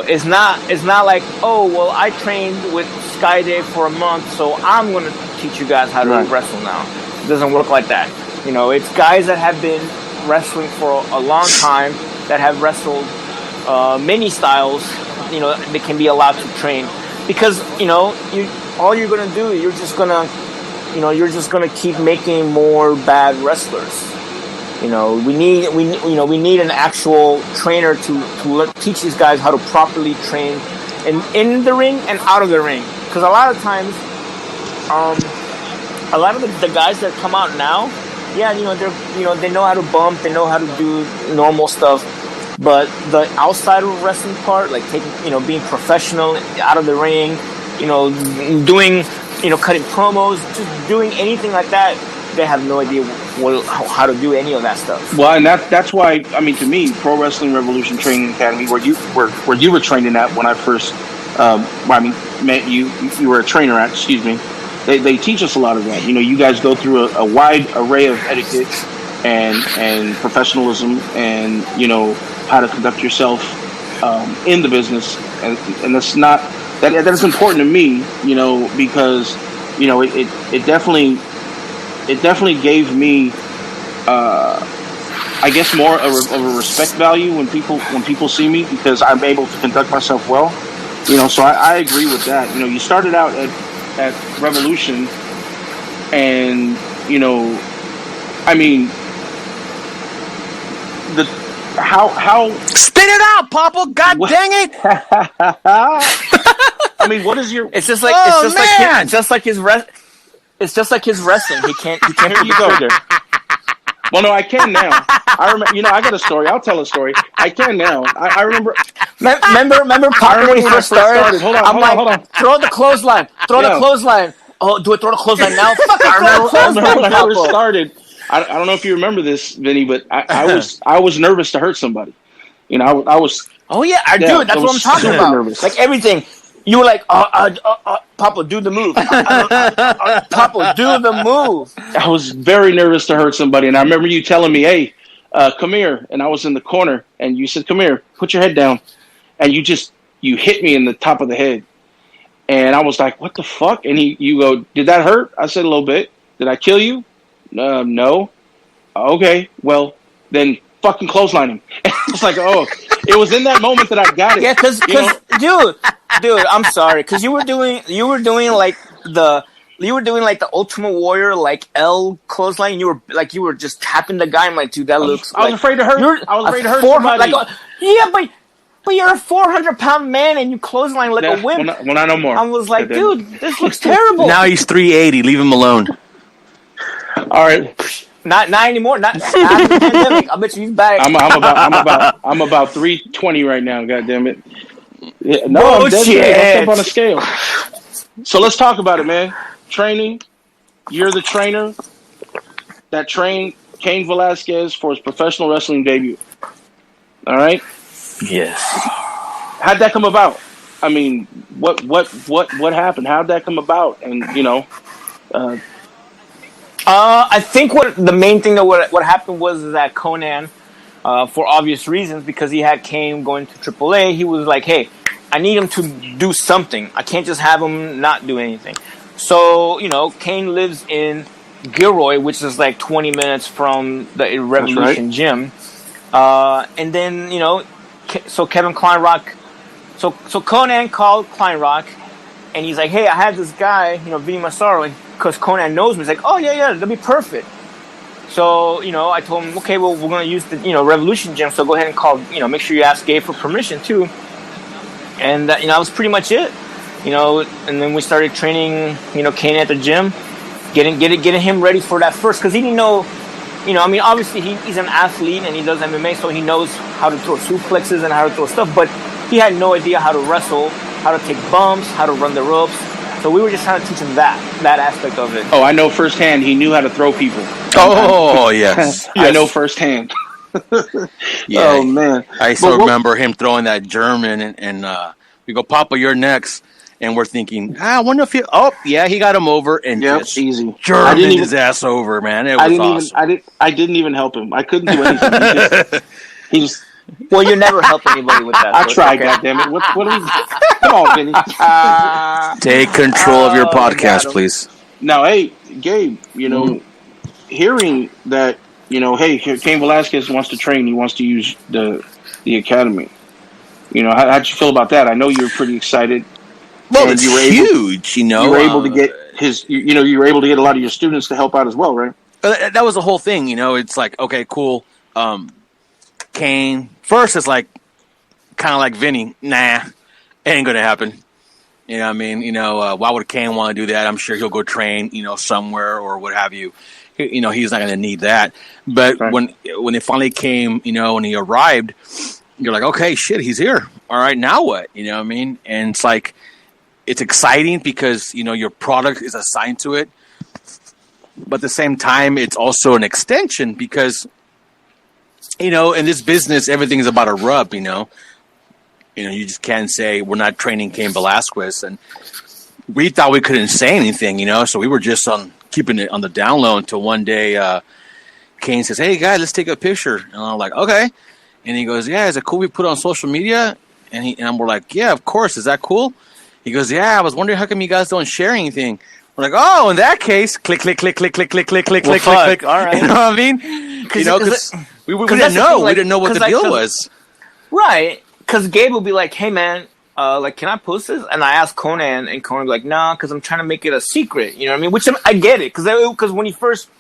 It's not like, oh, well, I trained with Skyday for a month, so I'm going to teach you guys how to wrestle now. It doesn't work like that. It's guys that have been wrestling for a long time, that have wrestled many styles, they can be allowed to train. Because, all you're going to do, you're just going to keep making more bad wrestlers. We need an actual trainer to teach these guys how to properly train in the ring and out of the ring. Because a lot of times, a lot of the guys that come out now, they know how to bump, they know how to do normal stuff. But the outside of wrestling part, like being professional out of the ring, doing, cutting promos, just doing anything like that, they have no idea how to do any of that stuff. Well, and that's why, to me, Pro Wrestling Revolution Training Academy, where you were training at when I first, met you were a trainer at, excuse me. They teach us a lot of that. You guys go through a wide array of etiquette and professionalism, and how to conduct yourself in the business, and that's not that is important to me, because it definitely gave me I guess more of a respect value when people see me, because I'm able to conduct myself well, so I agree with that. You started out at Revolution, and how spit it out, Papa! God dang it! What is your? It's just like his wrestling. He can't Here you go. Well, no, I can now. I remember. I got a story. I'll tell a story. I can now. I remember. Remember Papa when he first started? Hold on. Throw the clothesline. The clothesline. Oh, do I throw the clothesline now? I remember when I first started. I don't know if you remember this, Vinny, but I was nervous to hurt somebody. I was. Oh yeah, I do. That's what I'm talking about. Nervous. Like everything. You were like, Papa, do the move. Papa, do the move. I was very nervous to hurt somebody, and I remember you telling me, "Hey, come here." And I was in the corner, and you said, "Come here, put your head down," and you hit me in the top of the head, and I was like, "What the fuck?" And you go, "Did that hurt?" I said, "A little bit." "Did I kill you?" No. Okay, well then fucking clothesline him. It's like, oh, it was in that moment that I got it. Yeah, because dude, I'm sorry, because you were doing like you were doing like the Ultimate Warrior like L clothesline. And you were just tapping the guy. I'm like, dude, that looks. I was afraid to hurt. I was afraid to hurt somebody. But you're a 400-pound man and you clothesline like a wimp. Well, not no more. I was like, dude, this looks terrible. Now he's 380. Leave him alone. All right. Not anymore. Not after the pandemic. I bet you he's back. I'm about 320 right now. God damn it. Yeah, no, bullshit. I'm up on a scale. So let's talk about it, man. Training. You're the trainer that trained Cain Velasquez for his professional wrestling debut. All right. Yes. How'd that come about? I mean, what happened? How'd that come about? And I think the main thing that what happened was that Conan, for obvious reasons, because he had Cain going to AAA, he was like, hey, I need him to do something. I can't just have him not do anything. So, Cain lives in Gilroy, which is like 20 minutes from the Revolution gym. And then, so Kevin Kleinrock, so Conan called Kleinrock, and he's like, hey, I had this guy, Vinnie Massaro, because Conan knows me. He's like, oh, yeah, that'll be perfect. So, I told him, okay, well, we're going to use the, Revolution gym, so go ahead and call, make sure you ask Gabe for permission, too. And, that was pretty much it, and then we started training, Cain at the gym, getting him ready for that first, because he didn't know, obviously he's an athlete and he does MMA, so he knows how to throw suplexes and how to throw stuff, but he had no idea how to wrestle, how to take bumps, how to run the ropes. So we were just trying to teach him that aspect of it. Oh, I know firsthand. He knew how to throw people. Oh, yes. I know firsthand. Yeah. Oh, man. I still remember him throwing that German, and we go, Papa, you're next. And we're thinking, I wonder if he... Oh, yeah, he got him over and just easy. Germaned his ass over, man. It was awesome. I didn't even help him. I couldn't do anything. He just well, you never help anybody with that. I tried, goddammit. What are we... Come on, Vinny. Take control of your podcast, please. Now, hey, Gabe, hearing that, hey, Cain Velasquez wants to train. He wants to use the academy. How'd you feel about that? I know you were pretty excited. Well, it's huge, You were able to get you were able to get a lot of your students to help out as well, right? That was the whole thing, It's like, okay, cool. Cain, first it's like, kind of like Vinny, nah, ain't gonna happen. You know what I mean? Why would Cain want to do that? I'm sure he'll go train, somewhere or what have you. He's not going to need that. But right. when it finally came, when he arrived, you're like, okay, shit, he's here. All right, now what? You know what I mean? And it's like, it's exciting because, your product is assigned to it. But at the same time, it's also an extension because, in this business, everything's about a rub, you just can't say we're not training Cain Velasquez. And we thought we couldn't say anything, so we were just keeping it on the down low until one day Cain says, hey, guys, let's take a picture. And I'm like, okay. And he goes, yeah, is it cool we put it on social media? And we're like, yeah, of course. Is that cool? He goes, yeah, I was wondering how come you guys don't share anything. We're like, oh, in that case, click, click, click, click, click, click, click, click, click, click. All right. You know what I mean? Because we didn't know. We didn't know what the deal was. Right. Because Gabe will be like, hey, man, can I post this? And I asked Conan, and Conan will be like, nah, because I'm trying to make it a secret. You know what I mean? Which I get it. Because when he first,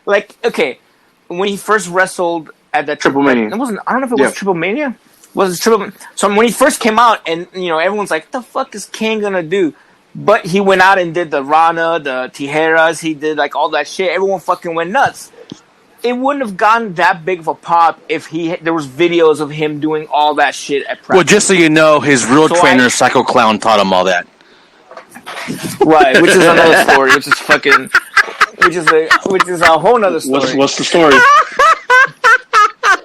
when he first wrestled at that Triple Mania. I don't know if it was Triple Mania. Was it Triple? So when he first came out, and everyone's like, what the fuck is Cain gonna do? But he went out and did the Rana, the Tijeras. He did like all that shit. Everyone fucking went nuts. It wouldn't have gotten that big of a pop if there was videos of him doing all that shit at practice. Well, just so you know, his real trainer, Psycho Clown, taught him all that. Right, which is another story. Which is a whole nother story. What's the story?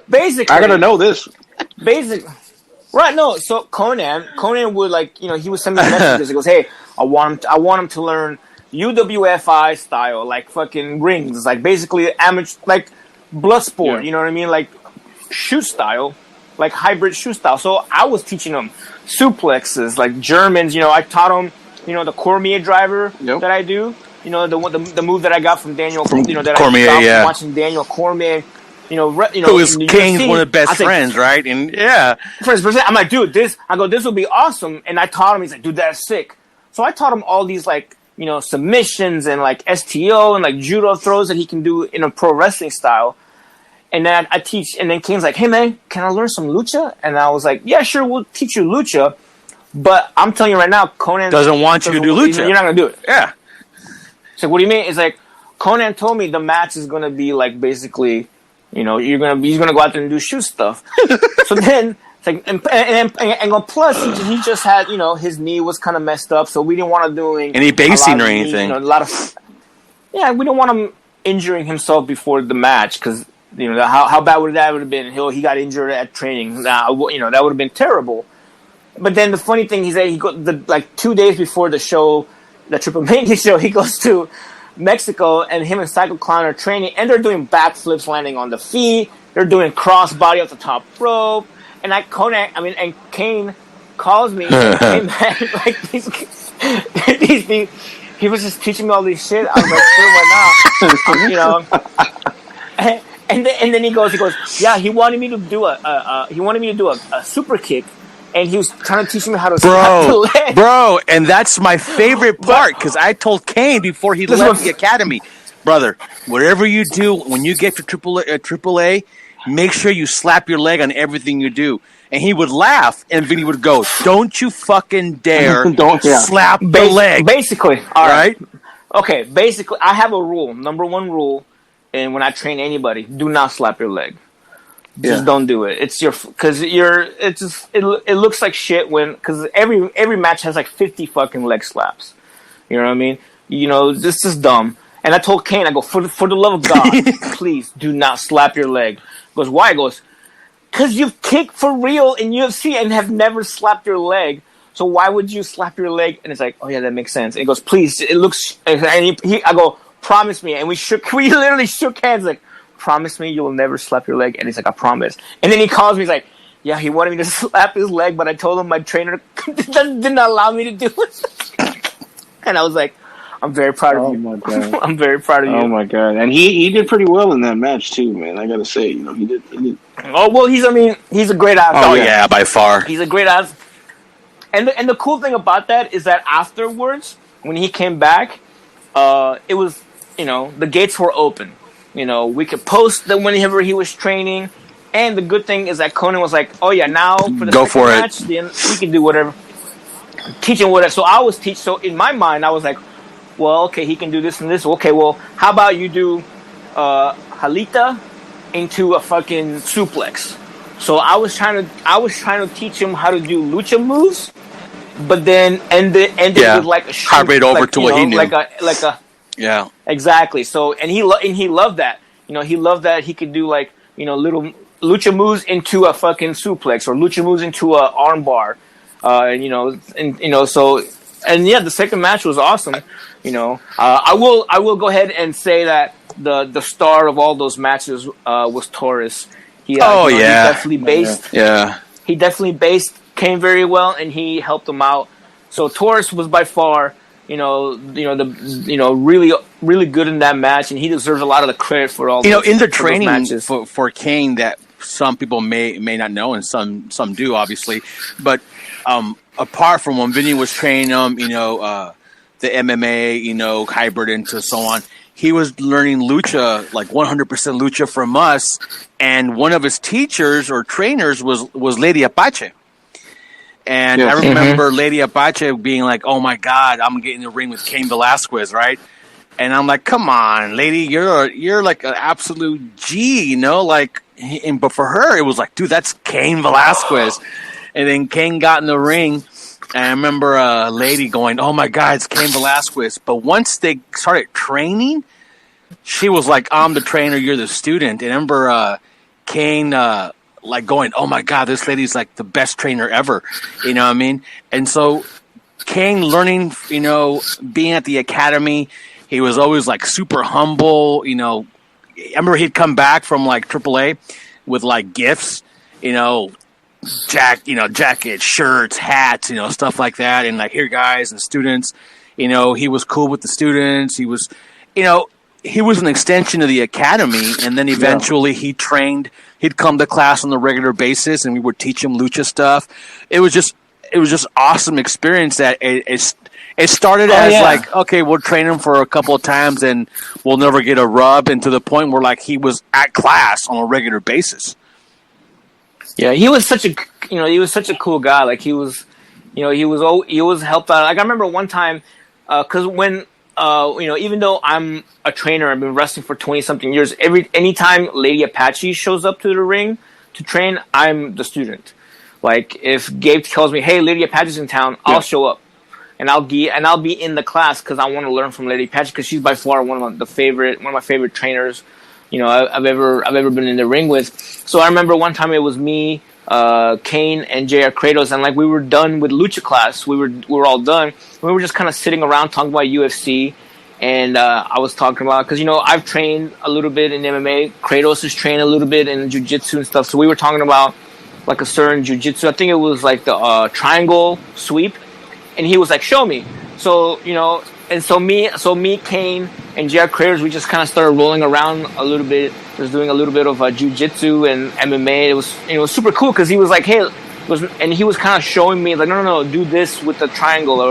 Basically, I gotta know this. Right? No. So Conan would he would send me messages. He goes, "Hey, I want him to learn UWFI style, like fucking rings, like basically amateur, like blood sport. Yeah. You know what I mean? Like shoe style, like hybrid shoe style." So I was teaching him suplexes, like Germans. I taught him, the Cormier driver that I do. The move that I got from Daniel. That Cormier, I got from watching Daniel Cormier. Who was Cain's one of the best friends, right? And friends. I'm like, dude, this will be awesome. And I taught him. He's like, dude, that's sick. So I taught him all these like submissions and like STO and like judo throws that he can do in a pro wrestling style. And then I teach, and then Kane's like, "Hey man, can I learn some lucha?" And I was like, "Yeah, sure, we'll teach you lucha." But I'm telling you right now, Conan doesn't want you to do lucha. You're not gonna do it. Yeah. So what do you mean? It's like Conan told me the match is gonna be like basically, he's gonna go out there and do shoot stuff. So then it's like, and plus he just had, his knee was kind of messed up, so we didn't want to do any basing or anything. We don't want him injuring himself before the match because how bad would that have been? He got injured at training. That would have been terrible. But then the funny thing, he said 2 days before the show, the Triple Mania show, he goes to Mexico, and him and Psycho Clown are training, and they're doing backflips landing on the feet. They're doing crossbody off the top rope. And Cain calls me, "Hey man, like these he was just teaching me all this shit." I was like, "Sure, why not?" And then he goes, "Yeah, he wanted me to do a super kick." And he was trying to teach me how to slap the leg. Bro, and that's my favorite part because I told Cain before he left the academy, brother, whatever you do when you get to AAA, make sure you slap your leg on everything you do. And he would laugh, and Vinny would go, "Don't you fucking dare slap the leg." Basically, all right. Okay, basically, I have a rule. Number one rule, and when I train anybody, do not slap your leg. Just don't do it. It looks like shit because every match has like 50 fucking leg slaps. You know what I mean? This is dumb. And I told Cain, I go, for the love of God, please do not slap your leg. He goes, "Why?" He goes, "Because you've kicked for real in UFC and have never slapped your leg. So why would you slap your leg?" And it's like, "Oh yeah, that makes sense." And he goes, "Please, it looks." And I go, "Promise me." And we literally shook hands like, "Promise me you will never slap your leg." And he's like, "I promise." And then he calls me. He's like, "Yeah, he wanted me to slap his leg, but I told him my trainer didn't allow me to do it." And I was like, "I'm very proud of you." Oh my god! I'm very proud of you. Oh my god! And he did pretty well in that match too, man. I gotta say, he did. Oh well, he's a great athlete. Oh yeah, by far. He's a great athlete. And the cool thing about that is that afterwards, when he came back, it was the gates were open. We could post that whenever he was training. And the good thing is that Conan was like, "Oh yeah, now for the second match, then we can do whatever." Teach him whatever. So I was So in my mind, I was like, "Well, okay, he can do this and this. Okay, well, how about you do Halita into a fucking suplex?" So I was trying to teach him how to do lucha moves, but then ended with like a hybrid over to what he knew, like a. Yeah, exactly. So, and he loved that. He loved that he could do like, little lucha moves into a fucking suplex or lucha moves into a arm bar. The second match was awesome. I will go ahead and say that the star of all those matches was Taurus. He definitely based. Yeah. He definitely based Cain very well, and he helped him out. So Taurus was by far, really, really good in that match, and he deserves a lot of the credit for all. In the training for Cain that some people may not know, and some do, obviously. But apart from when Vinny was training him, the MMA, hybrid into so on, he was learning lucha, like 100% lucha from us. And one of his teachers or trainers was Lady Apache. And I remember Lady Apache being like, "Oh my God, I'm getting in the ring with Cain Velasquez, right?" And I'm like, "Come on, lady, you're like an absolute G, but for her, it was like, dude, that's Cain Velasquez." And then Cain got in the ring, and I remember a lady going, "Oh my God, it's Cain Velasquez." But once they started training, she was like, "I'm the trainer, you're the student." And I remember Cain going, "Oh my God, this lady's like the best trainer ever." You know what I mean? And so Cain learning, being at the academy, he was always like super humble. I remember he'd come back from like AAA with like gifts, jackets, shirts, hats, stuff like that. And like, "Here guys and students," he was cool with the students. He was, he was an extension of the academy. And then eventually he'd come to class on a regular basis, and we would teach him lucha stuff. It was just awesome experience that It started as like, okay, we'll train him for a couple of times and we'll never get a rub, and to the point where like he was at class on a regular basis. Yeah, he was such a cool guy. Like he was helped out. Like I remember one time, because when even though I'm a trainer, I've been wrestling for 20-something years. Anytime Lady Apache shows up to the ring to train, I'm the student. Like if Gabe tells me, "Hey, Lady Apache's in town," I'll show up, and I'll be in the class because I want to learn from Lady Apache because she's by far one of my favorite trainers. I've ever been in the ring with. So I remember one time it was me, Cain, and JR Kratos, and like we were done with Lucha class. We were all done. We were just kind of sitting around talking about UFC, and I was talking about because I've trained a little bit in MMA. Kratos has trained a little bit in jiu-jitsu and stuff. So we were talking about like a certain jiu-jitsu. I think it was like the triangle sweep, and he was like, "Show me." So and so me, Cain, and JR Kratos, we just kind of started rolling around a little bit, just doing a little bit of jiu-jitsu and MMA. It was super cool because he was like, "Hey," and he was kind of showing me like, no, do this with the triangle,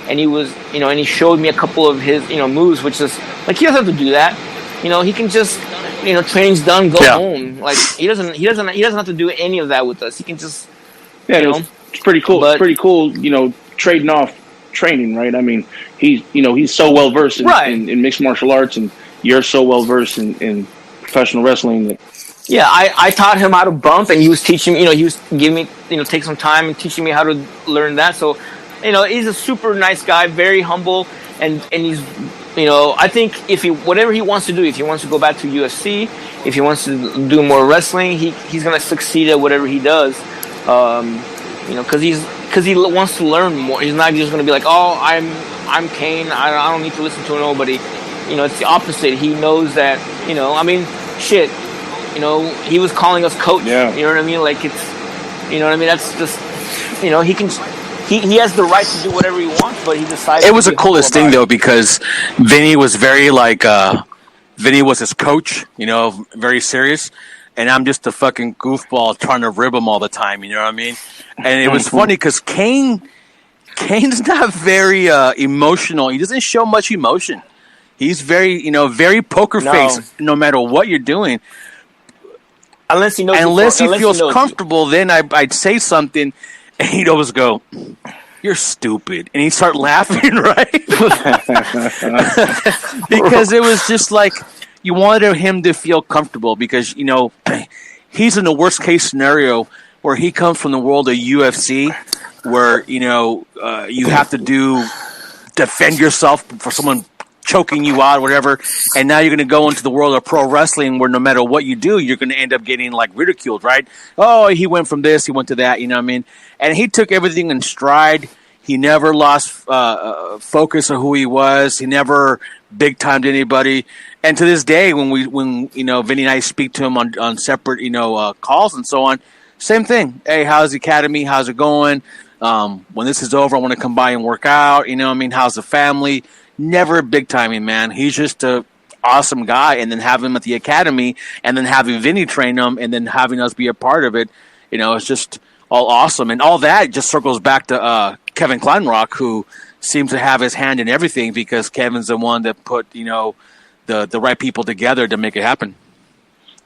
and he was, and he showed me a couple of his, moves, which is like he doesn't have to do that, he can just, training's done, go home. Like he doesn't have to do any of that with us. He can just, it's pretty cool. It's pretty cool, trading off training, right? I mean, he's so well versed in mixed martial arts, and you're so well versed in professional wrestling that. Yeah, I taught him how to bump, and he was teaching me. He was giving me, take some time and teaching me how to learn that. So, he's a super nice guy, very humble, and he's, I think whatever he wants to do, if he wants to go back to UFC, if he wants to do more wrestling, he's gonna succeed at whatever he does. Because he wants to learn more. He's not just gonna be like, oh, I'm Cain. I don't need to listen to nobody. It's the opposite. He knows that. Shit. He was calling us coach. Yeah. You know what I mean? Like it's, that's just, he can, he has the right to do whatever he wants, but he decided. It was the coolest thing though, because Vinny was very like, Vinny was his coach, very serious. And I'm just a fucking goofball trying to rib him all the time, you know what I mean? And it was funny because Cain's not very emotional. He doesn't show much emotion. He's very, very poker face no matter what you're doing. Unless he knows. Unless he feels comfortable, then I'd say something, and he'd always go, "You're stupid," and he'd start laughing, right? Because it was just like you wanted him to feel comfortable, because he's in the worst case scenario where he comes from the world of UFC, where you have to defend yourself for someone choking you out or whatever, and now you're going to go into the world of pro wrestling where no matter what you do, you're going to end up getting like ridiculed, right? Oh, he went from this, he went to that, you know what I mean? And he took everything in stride. He never lost focus of who he was. He never big timed anybody. And to this day, when Vinny and I speak to him on separate calls and so on, same thing. Hey, how's the academy? How's it going? When this is over, I want to come by and work out. How's the family? Never big timing, man. He's just a awesome guy. And then having him at the academy, and then having Vinny train him, and then having us be a part of it, it's just all awesome. And all that just circles back to Kevin Kleinrock, who seems to have his hand in everything, because Kevin's the one that put the right people together to make it happen.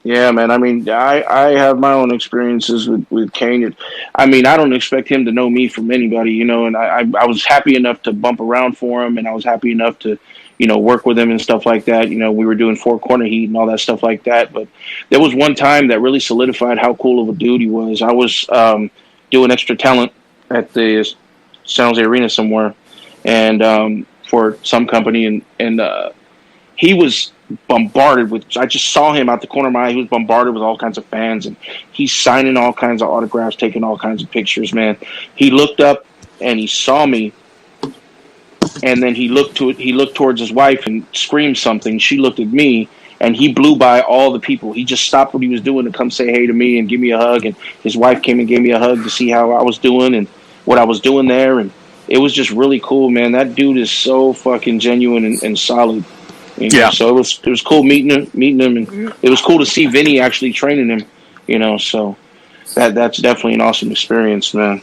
Yeah, man. I mean, I have my own experiences with Cain. I mean, I don't expect him to know me from anybody, and I was happy enough to bump around for him, and I was happy enough to, work with him and stuff like that. We were doing 4 corner heat and all that stuff like that. But there was one time that really solidified how cool of a dude he was. I was doing extra talent at the San Jose Arena somewhere, and for some company, and he was bombarded with. I just saw him out the corner of my eye. He was bombarded with all kinds of fans, and he's signing all kinds of autographs, taking all kinds of pictures. Man, he looked up and he saw me, and then he looked towards his wife and screamed something. She looked at me, and he blew by all the people. He just stopped what he was doing to come say hey to me and give me a hug. And his wife came and gave me a hug to see how I was doing and what I was doing there. And it was just really cool, man. That dude is so fucking genuine and solid. Yeah. So it was cool meeting him, and it was cool to see Vinny actually training him. So that's definitely an awesome experience, man.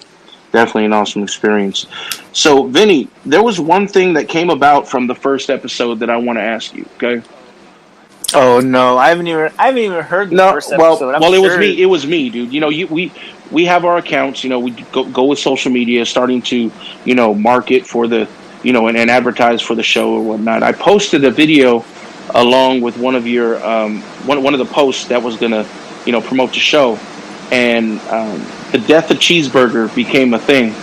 Definitely an awesome experience. So, Vinny, there was one thing that came about from the first episode that I want to ask you. Okay. Oh no, I haven't even heard the first episode. Well, it was me, dude. You know, we have our accounts. You know, we go with social media, starting to market for the and advertise for the show or whatnot. I posted a video along with one of your one of the posts that was gonna promote the show, and the death of cheeseburger became a thing.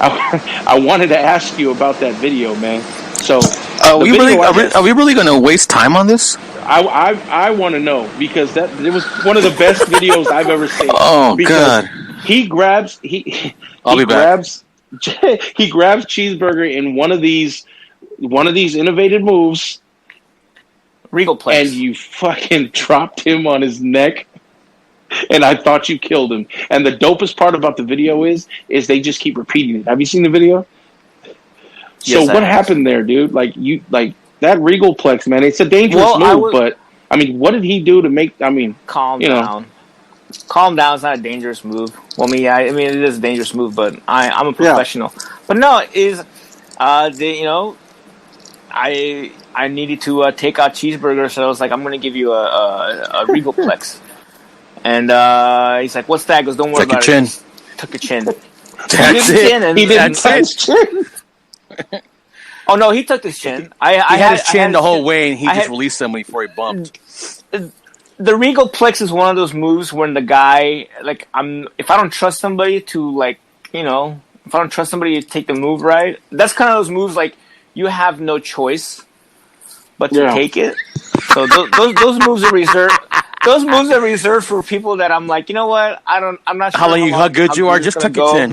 I wanted to ask you about that video, man. So are we really going to waste time on this? I want to know, because it was one of the best videos I've ever seen. Oh God! He grabs he grabs cheeseburger in one of these innovative moves, Regal Plex, and you fucking dropped him on his neck. And I thought you killed him. And the dopest part about the video is they just keep repeating it. Have you seen the video? So yes, what happened there, dude? Like that Regal Plex, man. It's a dangerous move, but I mean, what did he do to make? I mean, calm down. Calm down. It's not a dangerous move. Well, I mean, it is a dangerous move, but I'm a professional. Yeah. But no, I needed to take out cheeseburger, so I was like, I'm going to give you a Regal Plex. And he's like, "What's that?" He goes, "Don't worry about it." Took your chin. That's it. He didn't touch his chin. Oh no, he took his chin. I had his chin the whole way, and he just released him before he bumped. The Regal Plex is one of those moves when the guy, if I don't trust somebody to if I don't trust somebody to take the move right, that's kind of those moves like you have no choice but to take it. So those moves are reserved. Those moves are reserved for people that I'm like, you know what? I'm not sure how good you are. Just tuck your chin.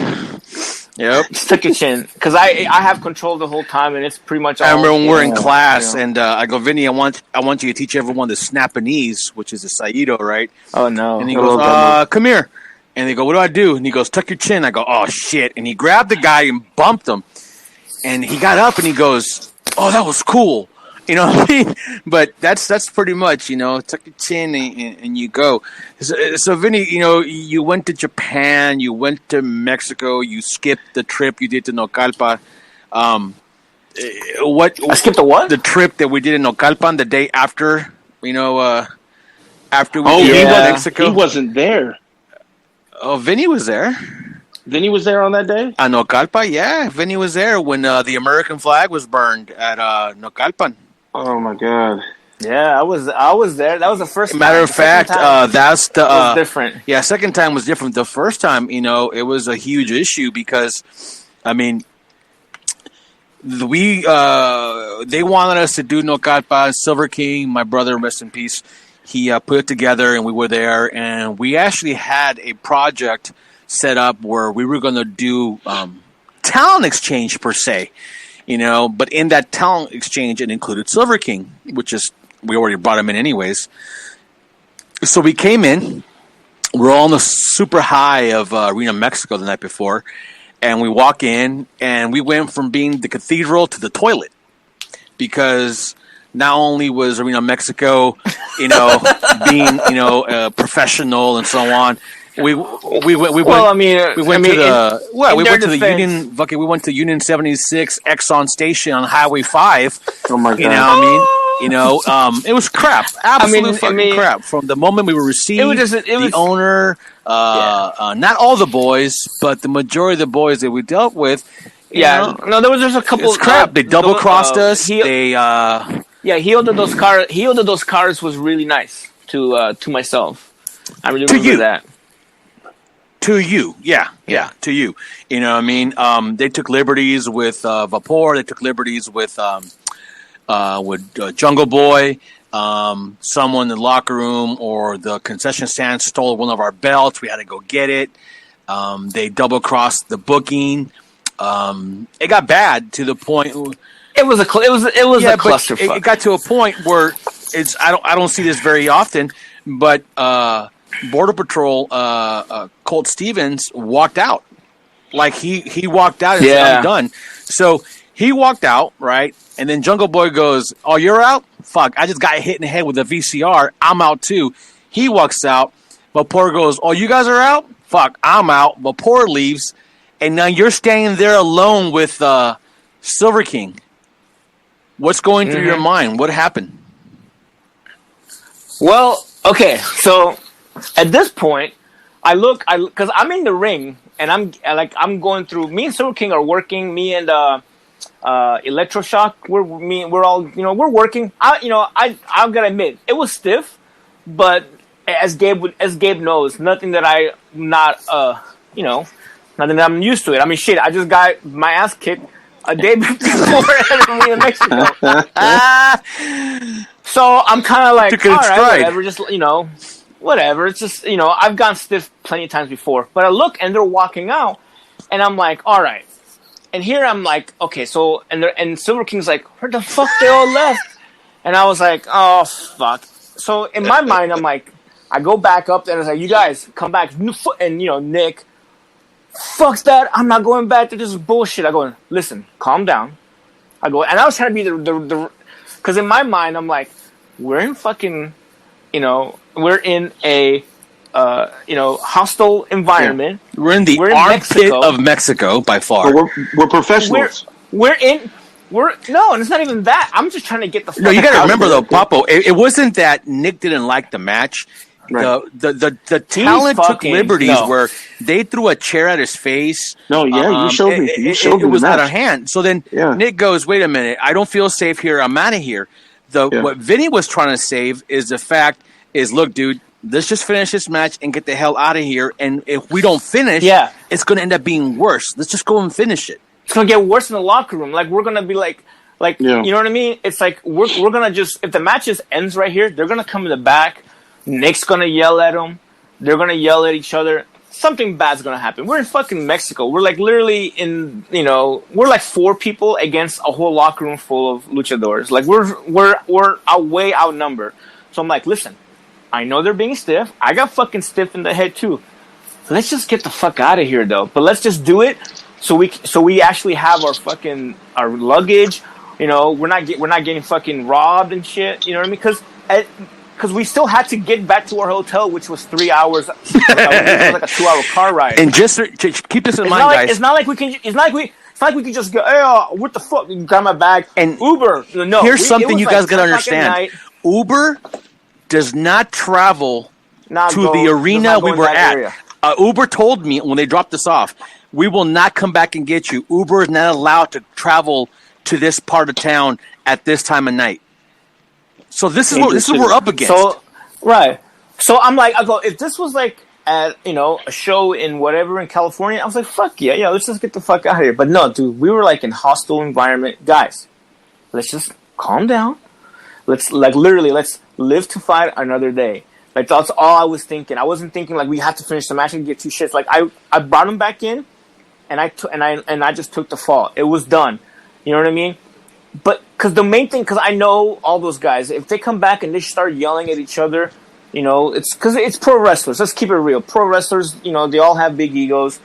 Yep. Just tuck your chin, because I have control the whole time, and it's pretty much. I remember when we're in class, and I go, Vinny, I want you to teach everyone the snap a knees, which is a Saito, right? Oh no! And he goes, come here, and they go, what do I do? And he goes, tuck your chin. I go, oh shit! And he grabbed the guy and bumped him, and he got up and he goes, oh, that was cool. You know what I mean? But that's pretty much, tuck your chin and you go. So Vinny, you went to Japan, you went to Mexico, you skipped the trip you did to Naucalpan. I skipped the what? The trip that we did in Naucalpan the day after, after we did Mexico. He wasn't there. Oh, Vinny was there. Vinny was there on that day? At Naucalpan, yeah. Vinny was there when the American flag was burned at Naucalpan. Oh my God! Yeah, I was there. That was the first. Matter of fact, that's the was different. Yeah, second time was different. The first time, it was a huge issue because, I mean, they wanted us to do Naucalpan. Silver King, my brother, rest in peace. He put it together, and we were there, and we actually had a project set up where we were going to do talent exchange per se. But in that talent exchange, it included Silver King, which is, we already brought him in anyways. So we came in, we're all on the super high of Arena Mexico the night before, and we walk in, and we went from being the cathedral to the toilet, because not only was Arena Mexico, being, professional and so on, we went to Union 76 Exxon Station on Highway 5. Oh my God. It was crap. Absolute crap. From the moment we were received, the owner, not all the boys, but the majority of the boys that we dealt with. There's a couple. It's crap. They double crossed us. He ordered those cars. He ordered those cars was really nice to myself. I really remember that. To you, to you. You know what I mean? They took liberties with Vapor. They took liberties with Jungle Boy. Someone in the locker room or the concession stand stole one of our belts. We had to go get it. They double-crossed the booking. It got bad to the point. It was a clusterfuck. It got to a point where I don't see this very often, but Border Patrol Colt Stevens walked out. Like he walked out and said, I'm done. So he walked out, right? And then Jungle Boy goes, oh, you're out? Fuck, I just got hit in the head with a VCR. I'm out too. He walks out. Vapor goes, oh, you guys are out? Fuck, I'm out. Vapor leaves. and now you're standing there alone with Silver King. What's going through your mind? What happened? Well, okay, so at this point, because I'm in the ring, and I'm going through. Me and Silver King are working. Me and Electroshock, we're all, we're working. I'm gonna admit it was stiff, but as Gabe knows, nothing that nothing that I'm used to it. I mean, shit, I just got my ass kicked a day before everybody in Mexico. So I'm kind of like, all right, whatever, just, whatever. It's just, I've gone stiff plenty of times before. But I look, and they're walking out, and I'm like, all right. And here I'm like, okay, so, and Silver King's like, where the fuck they all left? And I was like, oh, fuck. So in my mind, I'm like, I go back up, and I was like, you guys, come back. And, Nick, fuck that. I'm not going back to this bullshit. I go, listen, calm down. I go, and I was trying to be the because in my mind, I'm like, we're in fucking, we're in a, hostile environment. Yeah. We're in armpit of Mexico by far. We're professionals. No, and it's not even that. I'm just trying to get the fuck No, you got to out remember, of though, Papo, it wasn't that Nick didn't like the match. Right. The talent took liberties where they threw a chair at his face. No, yeah, you showed me. It was out of hand. So then Nick goes, wait a minute, I don't feel safe here. I'm out of here. What Vinny was trying to save is the fact is, look, dude, let's just finish this match and get the hell out of here. And if we don't finish, it's going to end up being worse. Let's just go and finish it. It's going to get worse in the locker room. Like, we're going to be like, you know what I mean? It's like, we're going to just, if the match just ends right here, they're going to come in the back. Nick's going to yell at them. They're going to yell at each other. Something bad's going to happen. We're in fucking Mexico. We're like literally we're like 4 people against a whole locker room full of luchadors. Like, we're way outnumbered. So I'm like, listen, I know they're being stiff. I got fucking stiff in the head too. Let's just get the fuck out of here, though. But let's just do it so we actually have our luggage. We're not getting fucking robbed and shit. You know what I mean? Because we still had to get back to our hotel, which was 3 hours. It was like a 2-hour car ride. And just to keep this in mind, guys, it's not like we can just go, hey, what the fuck? You got my bag and Uber. No, here's something you guys gotta understand. Uber does not travel to the arena we were at. Uber told me when they dropped us off, we will not come back and get you. Uber is not allowed to travel to this part of town at this time of night. So this is what we're up against. So, right. So I'm like, I go, if this was like at, a show in whatever in California, I was like, fuck yeah, let's just get the fuck out of here. But no, dude, we were like in hostile environment. Guys, let's just calm down. Let's live to fight another day. Like, that's all I was thinking. I wasn't thinking like we have to finish the match and get 2 shits. Like, I brought him back in, and I just took the fall. It was done. You know what I mean? But because the main thing, because I know all those guys, if they come back and they start yelling at each other, it's because it's pro wrestlers. Let's keep it real. Pro wrestlers, they all have big egos,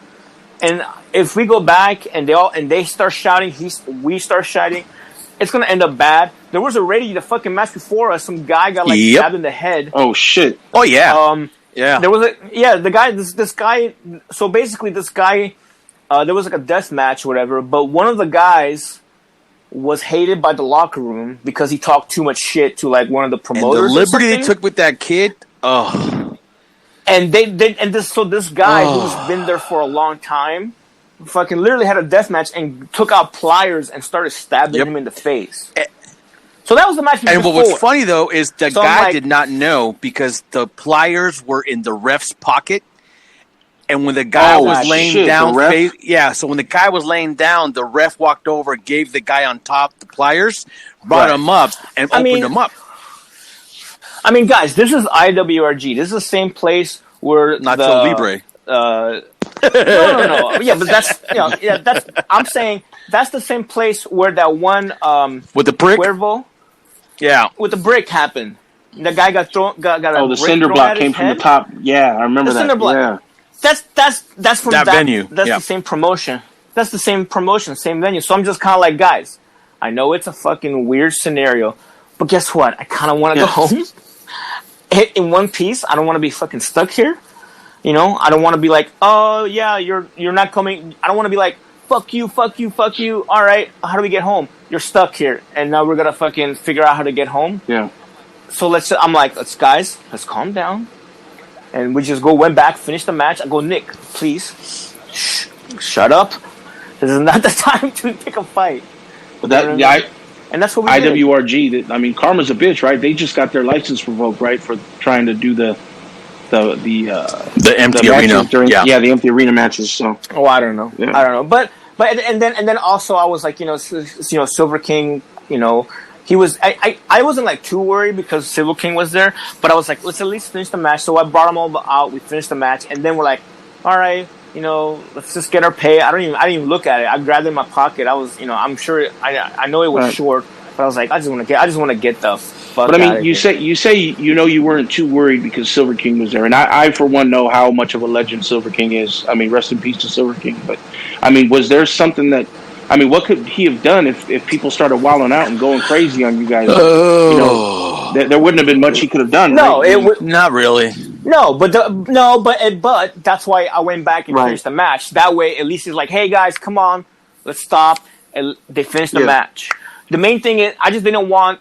and if we go back and they start shouting, we start shouting, it's gonna end up bad. There was already the fucking match before us. Some guy got stabbed in the head. Oh shit! Oh yeah. There was the guy. This guy. So basically, this guy. There was like a death match, or whatever. But one of the guys was hated by the locker room because he talked too much shit to like one of the promoters. And the liberty they took with that kid. Oh. And this guy who's been there for a long time, fucking literally had a death match and took out pliers and started stabbing him in the face. So that was the match. And what was funny though is the guy did not know because the pliers were in the ref's pocket. And when the guy was laying down, so when the guy was laying down, the ref walked over, gave the guy on top the pliers, brought him up, and opened him up. I mean, guys, this is IWRG. This is the same place where Nacho Libre. No. Yeah, but that's. I'm saying that's the same place where that one with the brick, Cuervo, with the brick happened. The guy got thrown. Got the cinder block came from the top. Yeah, I remember that. Cinder block. Yeah. That's from that venue. That's the same promotion. That's the same promotion, same venue. So I'm just kind of like, guys, I know it's a fucking weird scenario, but guess what? I kind of want to go home in one piece. I don't want to be fucking stuck here. You know, I don't want to be like, oh yeah, you're not coming. I don't want to be like, fuck you, fuck you, fuck you. All right, how do we get home? You're stuck here, and now we're gonna fucking figure out how to get home. Yeah. So I'm like, let's calm down, and we just went back, finished the match. I go, Nick, please, shut up. This is not the time to pick a fight. But and that's what we did. IWRG. I mean, karma's a bitch, right? They just got their license revoked, right, for trying to do the empty arena. The empty arena matches. So. Oh, I don't know. Yeah. I don't know. But and then also I was like, Silver King, he was. I wasn't like too worried because Silver King was there, but I was like, let's at least finish the match. So I brought them all out. We finished the match, and then we're like, all right, let's just get our pay. I didn't even look at it. I grabbed it in my pocket. I was, I'm sure. I know it was short, but I was like, I just want to get the fuck. But I mean, you say you weren't too worried because Silver King was there, and I for one know how much of a legend Silver King is. I mean, rest in peace to Silver King. But I mean, was there something that? I mean, what could he have done if people started wilding out and going crazy on you guys? There wouldn't have been much he could have done. No, right? Not really. No, but that's why I went back and finished the match. That way, at least it's like, hey guys, come on, let's stop. And they finished the match. The main thing is, I just didn't want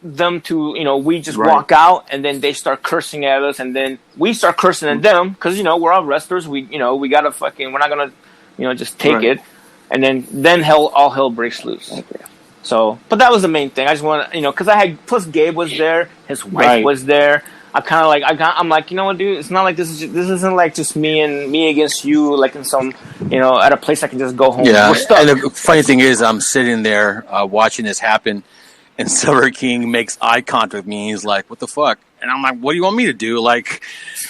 them to, we just walk out and then they start cursing at us, and then we start cursing at them because we're all wrestlers. We gotta we're not gonna just take it, and then all hell breaks loose. Okay. So, but that was the main thing. I just want to, because plus Gabe was there, his wife was there. I'm like, you know what, dude? It's not like this isn't like just me against you, like in some, at a place I can just go home. Yeah, we're stuck. and the funny thing is, I'm sitting there watching this happen, and Silver King makes eye contact with me. He's like, "What the fuck?" And I'm like, "What do you want me to do? Like,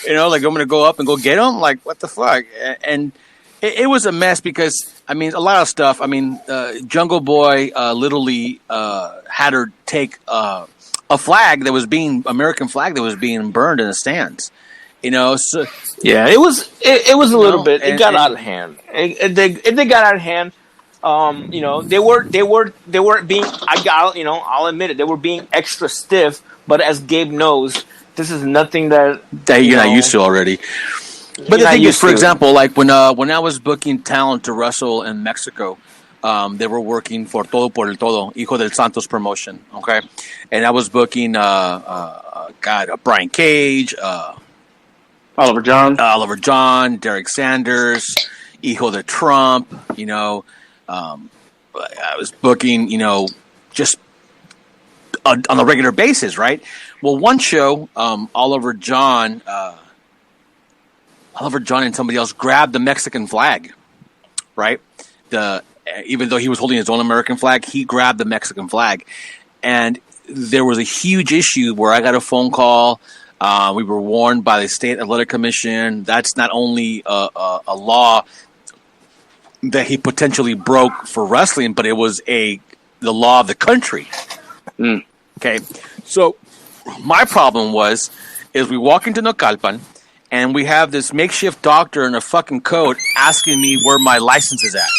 like I'm gonna go up and go get him? Like, what the fuck?" And it was a mess because I mean, a lot of stuff. I mean, Jungle Boy literally had her take a flag that was American flag that was being burned in the stands. So yeah, it was a little bit. It got out of hand. They got out of hand. They were being. I'll admit it. They were being extra stiff. But as Gabe knows, this is nothing that you're not used to already. But the thing is, for example, like when I was booking talent to wrestle in Mexico, they were working for Todo por el Todo, Hijo del Santos promotion, okay? And I was booking, Brian Cage, Oliver John, Derek Sanders, Hijo de Trump, I was booking, just on a regular basis, right? Well, one show, Oliver John and somebody else grabbed the Mexican flag, right? Even though he was holding his own American flag, he grabbed the Mexican flag. And there was a huge issue where I got a phone call. We were warned by the State Athletic Commission. That's not only a law that he potentially broke for wrestling, but it was the law of the country. Okay. So my problem is we walk into Nocalpan, and we have this makeshift doctor in a fucking coat asking me where my license is at,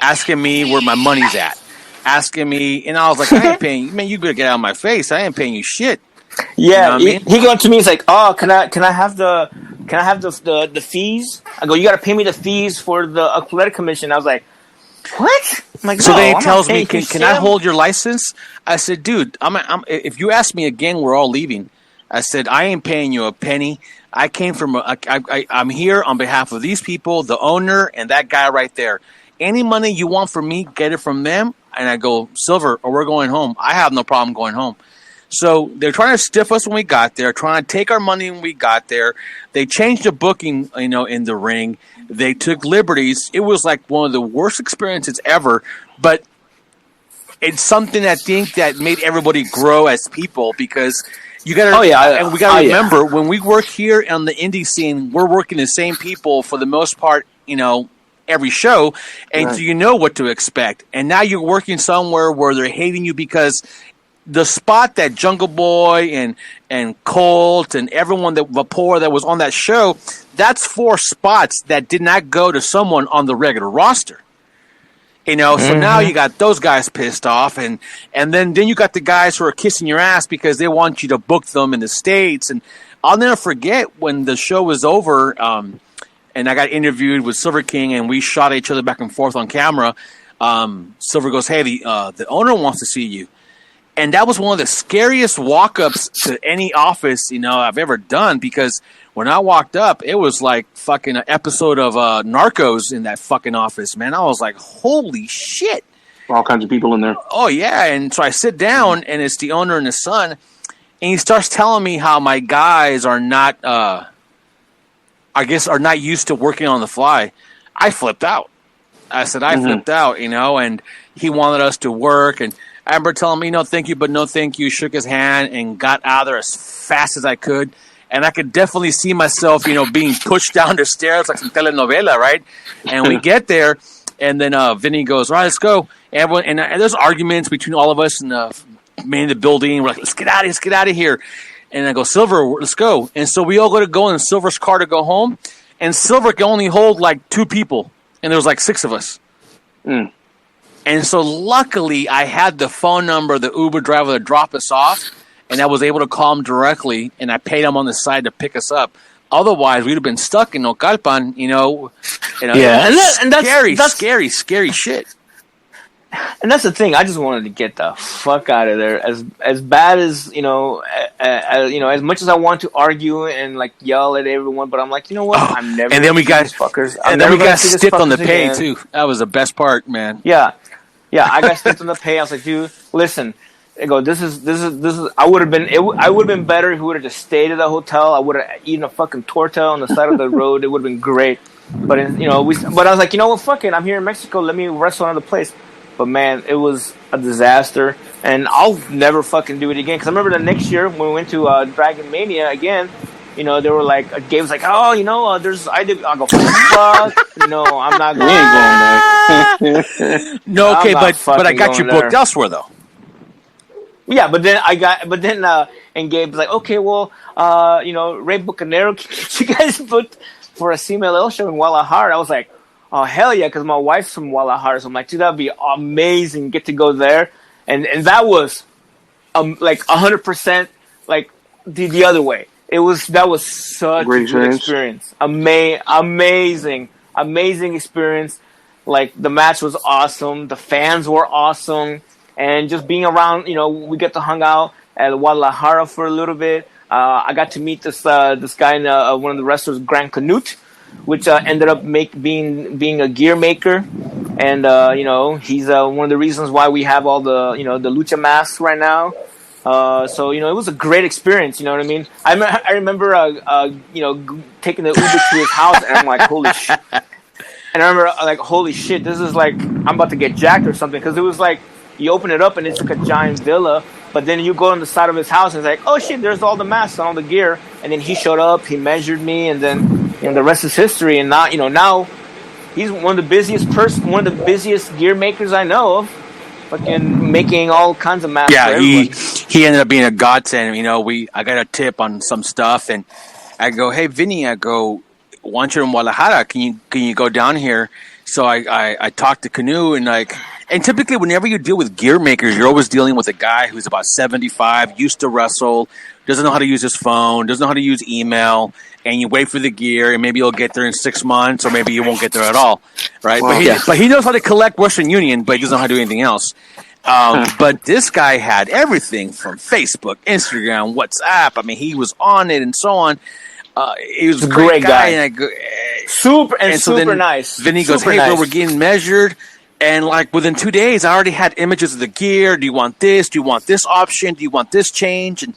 asking me where my money's at, asking me, and I was like, I ain't paying you. Man, you better get out of my face. I ain't paying you shit. Yeah, he going to me. He's like, oh, can I have the fees? I go, you got to pay me the fees for the athletic commission. I was like, what? I'm like, so then he tells me, can I hold your license? I said, dude, if you ask me again, we're all leaving. I said, I ain't paying you a penny. I came from, I'm here on behalf of these people, the owner, and that guy right there. Any money you want from me, get it from them. And I go, Silver, or we're going home. I have no problem going home. So they're trying to stiff us when we got there, trying to take our money when we got there. They changed the booking, in the ring. They took liberties. It was like one of the worst experiences ever, but it's something I think that made everybody grow as people because you got to, and we got to remember when we work here on the indie scene, we're working the same people for the most part, every show, and so you know what to expect. And now you're working somewhere where they're hating you because the spot that Jungle Boy and Colt and everyone that Vapor that was on that show, that's 4 spots that did not go to someone on the regular roster. So now you got those guys pissed off, and then you got the guys who are kissing your ass because they want you to book them in the States. And I'll never forget when the show was over, and I got interviewed with Silver King, and we shot each other back and forth on camera. Silver goes, "Hey, the owner wants to see you," and that was one of the scariest walk-ups to any office I've ever done, because when I walked up, it was like fucking an episode of Narcos in that fucking office, man. I was like, "Holy shit!" All kinds of people in there. Oh yeah, and so I sit down, and it's the owner and his son, and he starts telling me how my guys are not, are not used to working on the fly. I flipped out. I said, flipped out, and he wanted us to work. And I remember telling him, thank you, but no thank you, shook his hand and got out of there as fast as I could. And I could definitely see myself, being pushed down the stairs like some telenovela, right? And we get there, and then Vinny goes, "All right, let's go." Everyone, and there's arguments between all of us in the main of the building. We're like, let's get out of here. And I go, "Silver, let's go." And so we all go in Silver's car to go home. And Silver can only hold like 2 people. And there was like 6 of us. Mm. And so luckily I had the phone number of the Uber driver to drop us off. And I was able to call him directly. And I paid him on the side to pick us up. Otherwise, we'd have been stuck in Ocalpan, Yeah, and that's scary shit. And that's the thing. I just wanted to get the fuck out of there. As bad as as much as I want to argue and like yell at everyone, but I'm like, you know what? I'm never. And then we got fuckers. And then we got stiffed on the pay too. That was the best part, man. Yeah. I got stiffed on the pay. I was like, dude, listen. I go, this is. I would have been. I would have been better if we would have just stayed at the hotel. I would have eaten a fucking torta on the side of the road. It would have been great. But But I was like, you know what? Fuck it. I'm here in Mexico. Let me wrestle another place. But man, it was a disaster, and I'll never fucking do it again. Because I remember the next year when we went to Dragonmania again, they were like, Gabe was like, "Oh, there's I go, fuck, no, I'm not going there." No, okay, but I got you booked elsewhere though. Yeah, but then and Gabe was like, "Okay, well, Ray Bucanero can get you guys booked for a CMLL show in Guadalajara." I was like, "Oh, hell yeah," because my wife's from Guadalajara. So I'm like, dude, that'd be amazing. Get to go there. And that was like 100% like the other way. That was such a good experience. Amazing experience. Like, the match was awesome. The fans were awesome. And just being around, we get to hang out at Guadalajara for a little bit. I got to meet this guy, one of the wrestlers, Grand Canute, which ended up being a gear maker, and he's one of the reasons why we have all the the Lucha masks right now. So it was a great experience. You know what I mean? I remember taking the Uber to his house, and I'm like, holy shit! And I remember like, holy shit, this is like I'm about to get jacked or something, because it was like you open it up and it's like a giant villa. But then you go on the side of his house and it's like, oh shit, there's all the masks and all the gear. And then he showed up, he measured me, and then the rest is history. And now he's one of the busiest gear makers I know of, fucking making all kinds of masks. Yeah, he ended up being a godsend. I got a tip on some stuff, and I go, "Hey Vinny," I go, "once you're in Guadalajara, can you go down here?" So I talked to Canoe, and typically whenever you deal with gear makers, you're always dealing with a guy who's about 75, used to wrestle, doesn't know how to use his phone, doesn't know how to use email, and you wait for the gear, and maybe you'll get there in 6 months, or maybe you won't get there at all, right? Well, but he knows how to collect Western Union, but he doesn't know how to do anything else. But this guy had everything from Facebook, Instagram, WhatsApp. I mean, he was on it and so on. He was a great guy. And super nice. Then he goes, "Hey, bro, we're getting measured." And like within 2 days, I already had images of the gear. Do you want this? Do you want this option? Do you want this change? And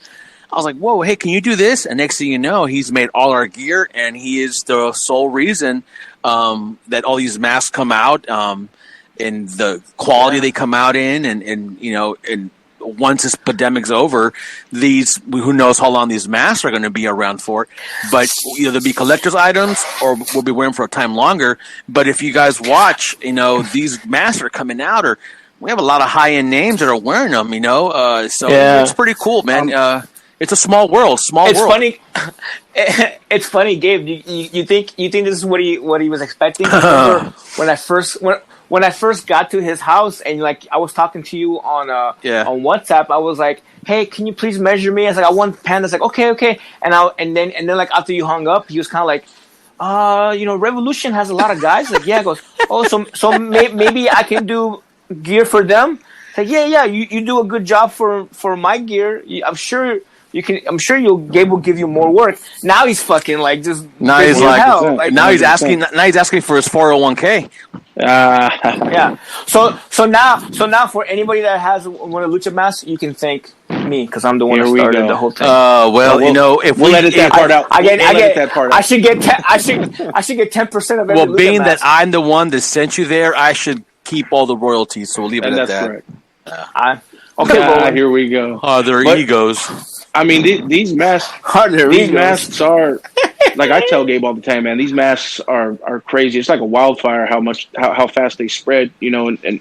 I was like, whoa, hey, can you do this? And next thing you know, he's made all our gear, and he is the sole reason that all these masks come out, and the quality they come out in, and once this pandemic's over, who knows how long these masks are going to be around for. But either they'll be collector's items or we'll be wearing for a time longer. But if you guys watch, these masks are coming out, or we have a lot of high-end names that are wearing them, so it's pretty cool, man. It's a small world. It's funny. It's funny, Gabe. You think this is what he was expecting? When when I first got to his house, and like I was talking to you on WhatsApp, I was like, "Hey, can you please measure me?" I was like, "I want Panda's." Like, okay, and then like after you hung up, he was kind of like, Revolution has a lot of guys. Like, yeah, I goes, "Oh, so maybe I can do gear for them." Like, yeah, you do a good job for my gear. I'm sure you can. I'm sure Gabe will give you more work. Now he's fucking like just. Now he's like now he's asking. Now he's asking for his 401k. Yeah. So now for anybody that has one of Lucha masks, you can thank me because I'm the one who started the whole thing. If we'll edit that part out. I should get 10% of every. Well, being Lucha that mask. I'm the one that sent you there, I should keep all the royalties. So we'll leave it at that. Correct. Here we go. Their egos. I mean, these masks are like I tell Gabe all the time, man. These masks are crazy. It's like a wildfire. How fast they spread, and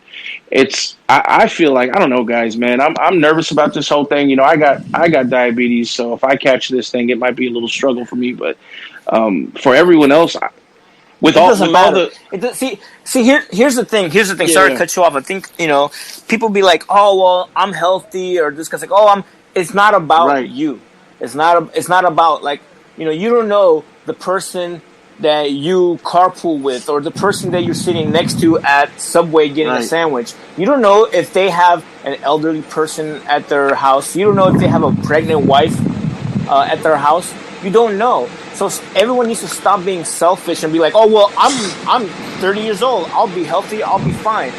it's. I feel like I don't know, guys, man. I'm nervous about this whole thing. I got diabetes, so if I catch this thing, it might be a little struggle for me. But for everyone else, here's the thing. Sorry to cut you off. I think people be like, "Oh, well, I'm healthy," or this guy's like, "Oh, It's not about you. It's not about like you don't know the person that you carpool with or the person that you're sitting next to at Subway getting a sandwich. You don't know if they have an elderly person at their house. You don't know if they have a pregnant wife at their house. You don't know. So everyone needs to stop being selfish and be like, "Oh, well, I'm 30 years old. I'll be healthy. I'll be fine."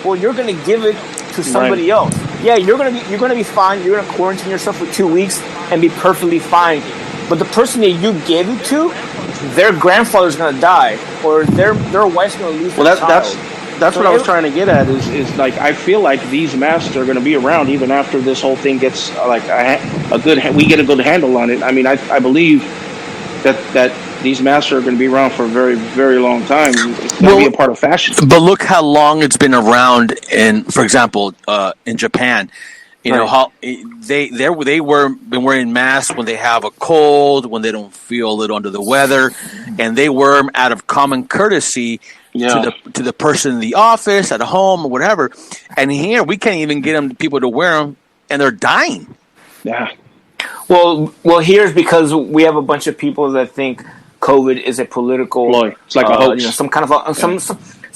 Well, you're gonna give it to somebody else. Yeah, you're gonna be fine. You're gonna quarantine yourself for 2 weeks and be perfectly fine. But the person that you gave it to, their grandfather's gonna die, or their wife's gonna lose their child. That's what I was trying to get at. Is like I feel like these masks are going to be around even after this whole thing gets like we get a good handle on it. I mean, I believe that these masks are going to be around for a very, very long time. It's going to be a part of fashion. But look how long it's been around for example, in Japan. How they were been wearing masks when they have a cold, when they don't feel a little under the weather, and they wear them out of common courtesy to the person in the office, at home, or whatever. And here we can't even get people to wear them, and they're dying. Yeah. Well, here's because we have a bunch of people that think COVID is a political, it's like a hoax.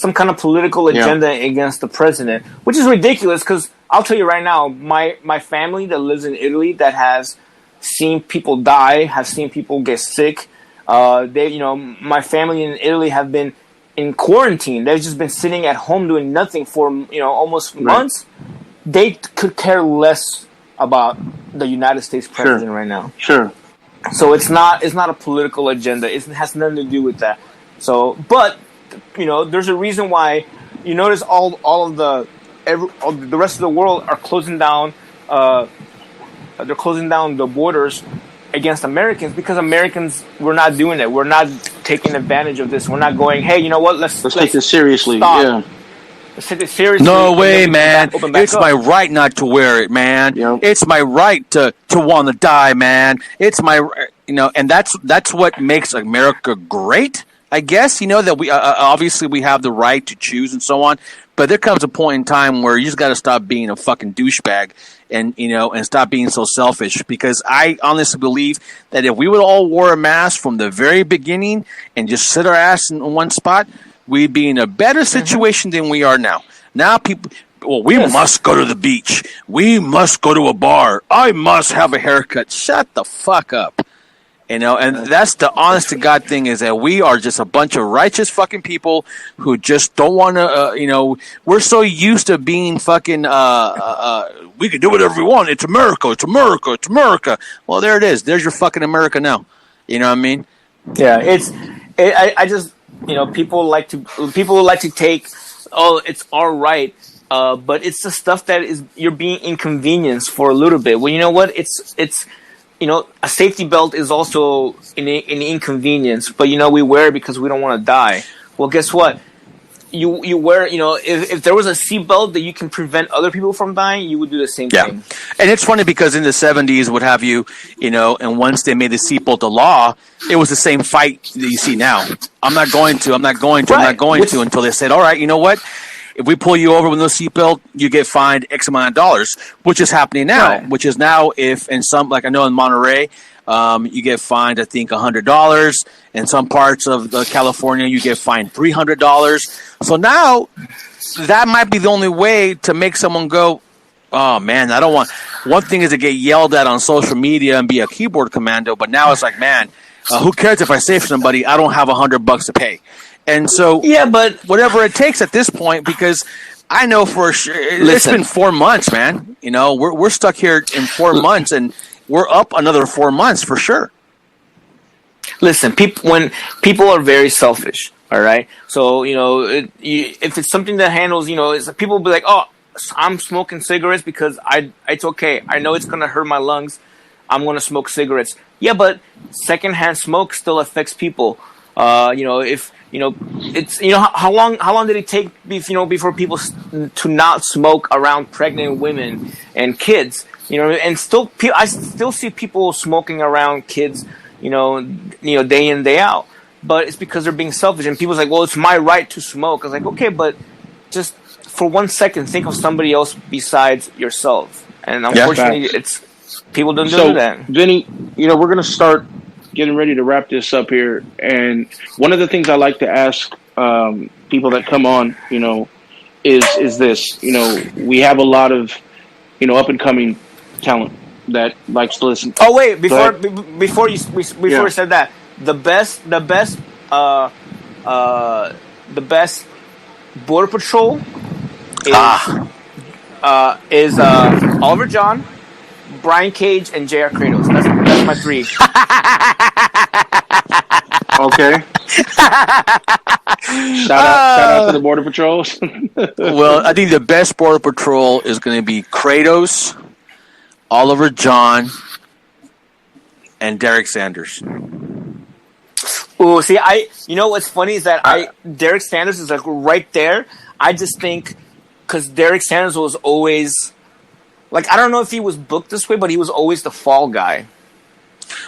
Some kind of political agenda against the president, which is ridiculous. Because I'll tell you right now, my family that lives in Italy that has seen people die, have seen people get sick. My family in Italy have been in quarantine. They've just been sitting at home doing nothing for almost months. They could care less about the United States president right now. Sure. So it's not a political agenda. It has nothing to do with that. So, but there's a reason why you notice all of the rest of the world are closing down. They're closing down the borders against Americans because Americans, we're not doing it. We're not taking advantage of this. We're not going, hey, you know what? Let's take this seriously. Stop. Yeah. Let's take this seriously. No way, man. It's my right not to wear it, man. Yep. It's my right to want to die, man. It's my, and that's what makes America great, I guess. That we obviously we have the right to choose and so on. But there comes a point in time where you just got to stop being a fucking douchebag and stop being so selfish. Because I honestly believe that if we would all wear a mask from the very beginning and just sit our ass in one spot, we'd be in a better situation than we are now. Now people, we must go to the beach. We must go to a bar. I must have a haircut. Shut the fuck up. And that's the honest to God thing is that we are just a bunch of righteous fucking people who just don't want to, we're so used to being fucking, we can do whatever we want. It's America. It's America. It's America. Well, there it is. There's your fucking America now. You know what I mean? Yeah, I just, people like to take, it's all right. But it's the stuff that you're being inconvenienced for a little bit. Well, you know what? It's, a safety belt is also an inconvenience, but we wear it because we don't want to die. Well, guess what? You wear, if there was a seat belt that you can prevent other people from dying, you would do the same thing. And it's funny because in the 70s, what have you, and once they made the seatbelt a law, it was the same fight that you see now. I'm not going to until they said, all right, you know what? if we pull you over with no seatbelt, you get fined X amount of dollars, which is happening now. Right. Which is now, if in some, like I know in Monterey, you get fined, I think, $100. In some parts of California, you get fined $300. So now that might be the only way to make someone go, oh man, I don't want. One thing is to get yelled at on social media and be a keyboard commando, but now it's like, man, who cares if I save somebody? I don't have $100 to pay, and so but whatever it takes at this point, because I know for sure it's been 4 months, man. You know, we're stuck here in 4 months, and we're up another 4 months for sure. Listen, when people are very selfish, all right. So if it's something that handles, people will be like, oh, I'm smoking cigarettes because it's okay. I know it's gonna hurt my lungs. I'm gonna smoke cigarettes. Yeah, but secondhand smoke still affects people. If it's how long did it take before people to not smoke around pregnant women and kids? And still I still see people smoking around kids. Day in, day out. But it's because they're being selfish, and people's like, well, it's my right to smoke. I was like, okay, but just for 1 second, think of somebody else besides yourself. And unfortunately, it's people don't do that. Vinny, we're going to start getting ready to wrap this up here. And one of the things I like to ask people that come on, is this. We have a lot of, up and coming talent that likes to listen. Oh wait, before you said that, the best Border Patrol is Oliver John, Brian Cage, and JR Kratos. That's my three. Okay. Shout out to the Border Patrols. Well, I think the best Border Patrol is going to be Kratos, Oliver John, and Derek Sanders. Oh, see, what's funny is that Derek Sanders is like right there. I just think because Derek Sanders was always like, I don't know if he was booked this way, but he was always the fall guy.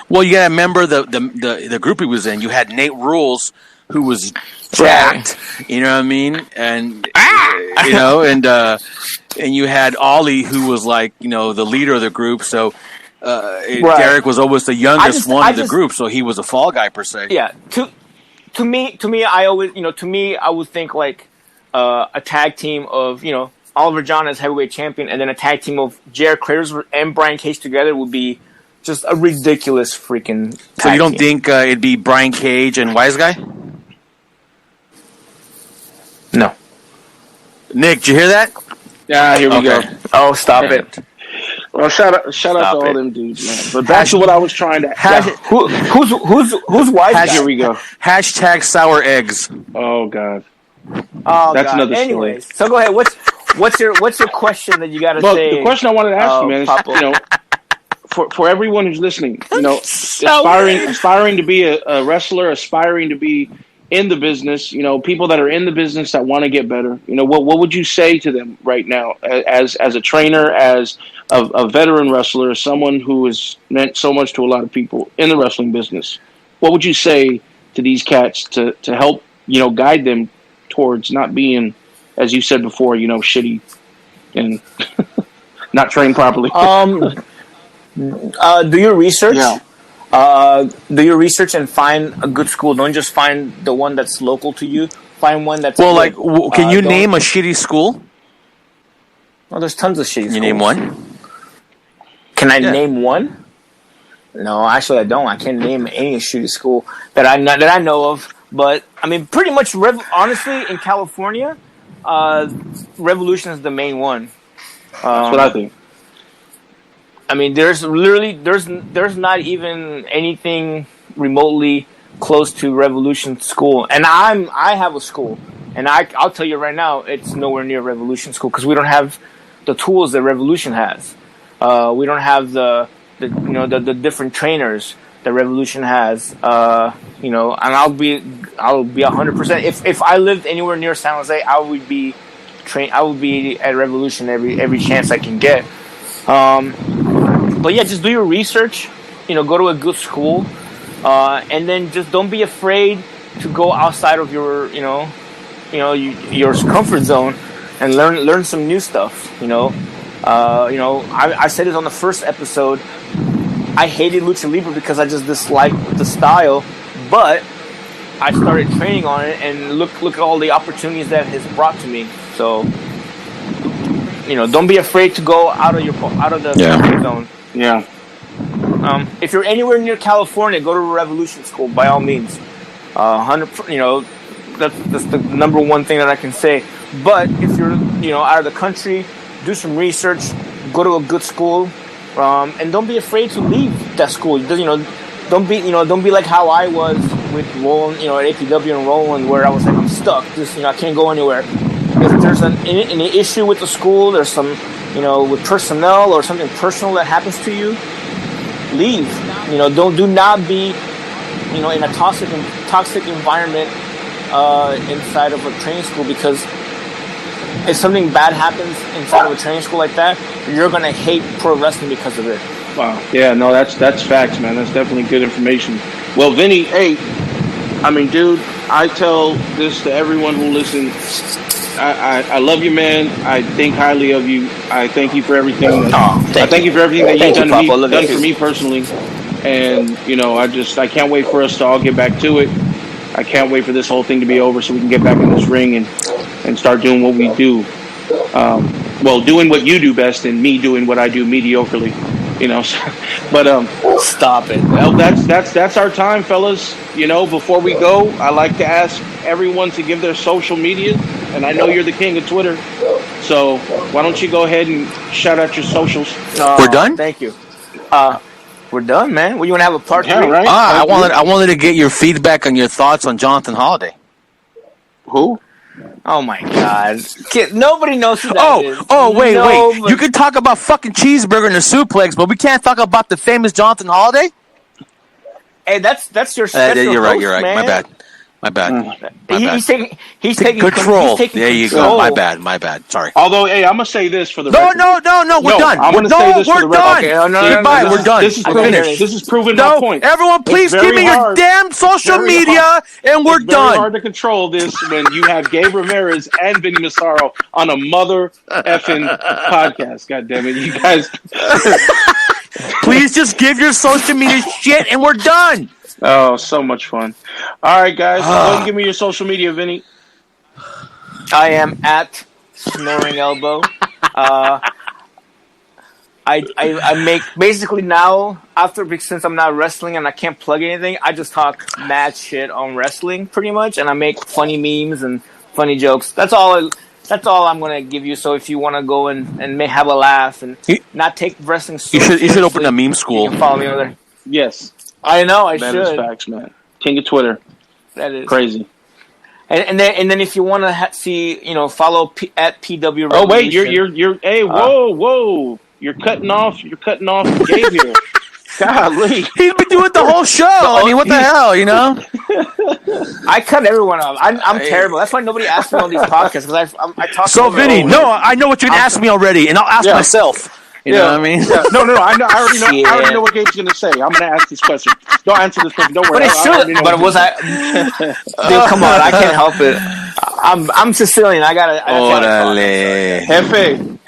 Well, you got to remember the group he was in. You had Nate Rules, who was jacked. Right. You know what I mean? And and you had Ollie, who was like the leader of the group. So Derek was always the youngest one of the group, so he was a fall guy per se. Yeah. To me, I always I would think like a tag team of Oliver John as heavyweight champion, and then a tag team of JR Kratos and Brian Cage together would be just a ridiculous freaking tag So you don't team. think it'd be Brian Cage and Wise Guy? No. Nick, did you hear that? Yeah, here we go. Oh, stop it. Well, shout out to all them dudes, man. But back to what I was trying to. Who's Wise Guy? Here we go. Hashtag sour eggs. Oh God. Oh, that's God. another story. Anyways, so go ahead. What's your question that you got to say? The question I wanted to ask you, man, is for everyone who's listening, aspiring to be a wrestler, aspiring to be in the business, people that are in the business that want to get better, what would you say to them right now as a trainer, as a veteran wrestler, someone who has meant so much to a lot of people in the wrestling business? What would you say to these cats to help, guide them towards not being, as you said before, shitty and not trained properly? Do your research. Yeah. Do your research and find a good school. Don't just find the one that's local to you. Find one that's good. Can you name a shitty school? Well, there's tons of shitty schools. You name one? Can I name one? No, actually, I don't. I can't name any shitty school that I know of. But I mean, pretty much, honestly, in California, Revolution is the main one. That's what I think. I mean, there's not even anything remotely close to Revolution School, and I have a school, and I'll tell you right now, it's nowhere near Revolution School because we don't have the tools that Revolution has. We don't have the different trainers that Revolution has. And I'll be 100%. If I lived anywhere near San Jose, I would be at Revolution every chance I can get. But yeah, just do your research. Go to a good school, and then just don't be afraid to go outside of your your comfort zone. and learn some new stuff. I said it on the first episode. I hated Lucha Libre because I just disliked the style, but I started training on it, and look at all the opportunities that it has brought to me. So, don't be afraid to go out of the comfort zone. Yeah. If you're anywhere near California, go to Revolution School by all means. 100%. That's the number one thing that I can say. But if you're out of the country, do some research, go to a good school, and don't be afraid to leave that school. Don't be like how I was with Roland, at APW and Roland, where I was like, I'm stuck. I can't go anywhere. If there's an issue with the school, there's some, with personnel or something personal that happens to you, leave. Do not be, in a toxic environment inside of a training school, because if something bad happens inside of a training school like that, you're gonna hate pro wrestling because of it. Wow. Yeah, no, that's facts, man. That's definitely good information. Well, Vinny, hey, dude, I tell this to everyone who listens. I love you, man. I think highly of you. I thank you for everything. I thank you for everything that you've done for me personally. And I can't wait for us to all get back to it. I can't wait for this whole thing to be over so we can get back in this ring and start doing what we do. Doing what you do best, and me doing what I do mediocrely. But stop it. Well, that's our time, fellas. Before we go, I like to ask everyone to give their social media, and I know you're the king of Twitter, so why don't you go ahead and shout out your socials? We're done? Thank you. We're done, man. Well, you want to have a part 3? Right. I wanted to get your feedback on your thoughts on Jonathan Holiday. Who? Oh my God! Nobody knows who that is. Wait! You can talk about fucking cheeseburger and the suplex, but we can't talk about the famous Jonathan Holiday. Hey, that's your. You're right. Man. My bad. He's taking control. He's taking there you control. go. My bad. Sorry. Although, hey, I'm gonna say this for the record. No. We're done. I'm gonna say this for the record. Okay, Goodbye. We're done. This is proving my point. Everyone, please give me your damn social media, and we're done. It's very hard to control this when you have Gabe Ramirez and Vinnie Massaro on a mother effing podcast. God damn it, you guys! Please just give your social media shit, and we're done. Oh, so much fun. All right, guys. Go ahead and give me your social media, Vinny. I am at Snoring Elbow. I make basically now, since I'm not wrestling and I can't plug anything, I just talk mad shit on wrestling pretty much, and I make funny memes and funny jokes. That's all I'm gonna give you. So if you want to go and have a laugh and not take wrestling so seriously, you should open a meme school. You can follow me over there. Yes. I know, I that should. That is facts, man. King of Twitter. That is crazy. And then if you want to see, follow at PW. Oh wait, you're. Hey, whoa! You're cutting off Gabe here. Golly, he's been doing the whole show. I mean, what the hell, I cut everyone off. I'm terrible. That's why nobody asks me on these podcasts, because I talk. So Vinny, I know what you're gonna ask me already, and I'll ask myself. You know what I mean? Yeah. No. I already know what Gabe's going to say. I'm going to ask this question. Don't answer this question. Don't worry. But was I? Dude, come on! I can't help it. I'm Sicilian. I gotta.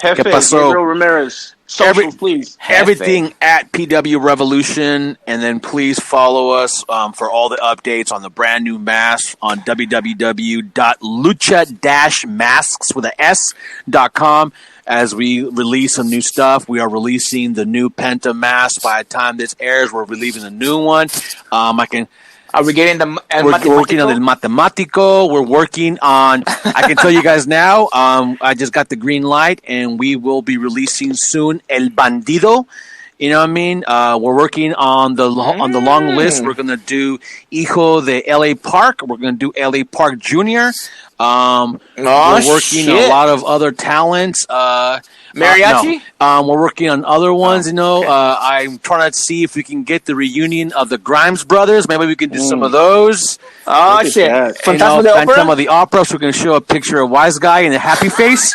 Jefe, Gabriel Ramirez. Socials, please. Everything at PW Revolution, and then please follow us for all the updates on the brand new masks on www.lucha-masks.com. As we release some new stuff, we are releasing the new Penta mask. By the time this airs, we're releasing a new one. Are we getting the? We're working on the Matematico. We're working on. I can tell you guys now. I just got the green light, and we will be releasing soon El Bandido. You know what I mean? We're working on the long list. We're gonna do Hijo de LA Park. We're gonna do LA Park Jr. We're working on a lot of other talents. Mariachi? We're working on other ones, Okay. I'm trying to see if we can get the reunion of the Grimes brothers. Maybe we can do some of those. Oh, shit. Phantom of the Opera, so we're going to show a picture of Wise Guy in a happy face.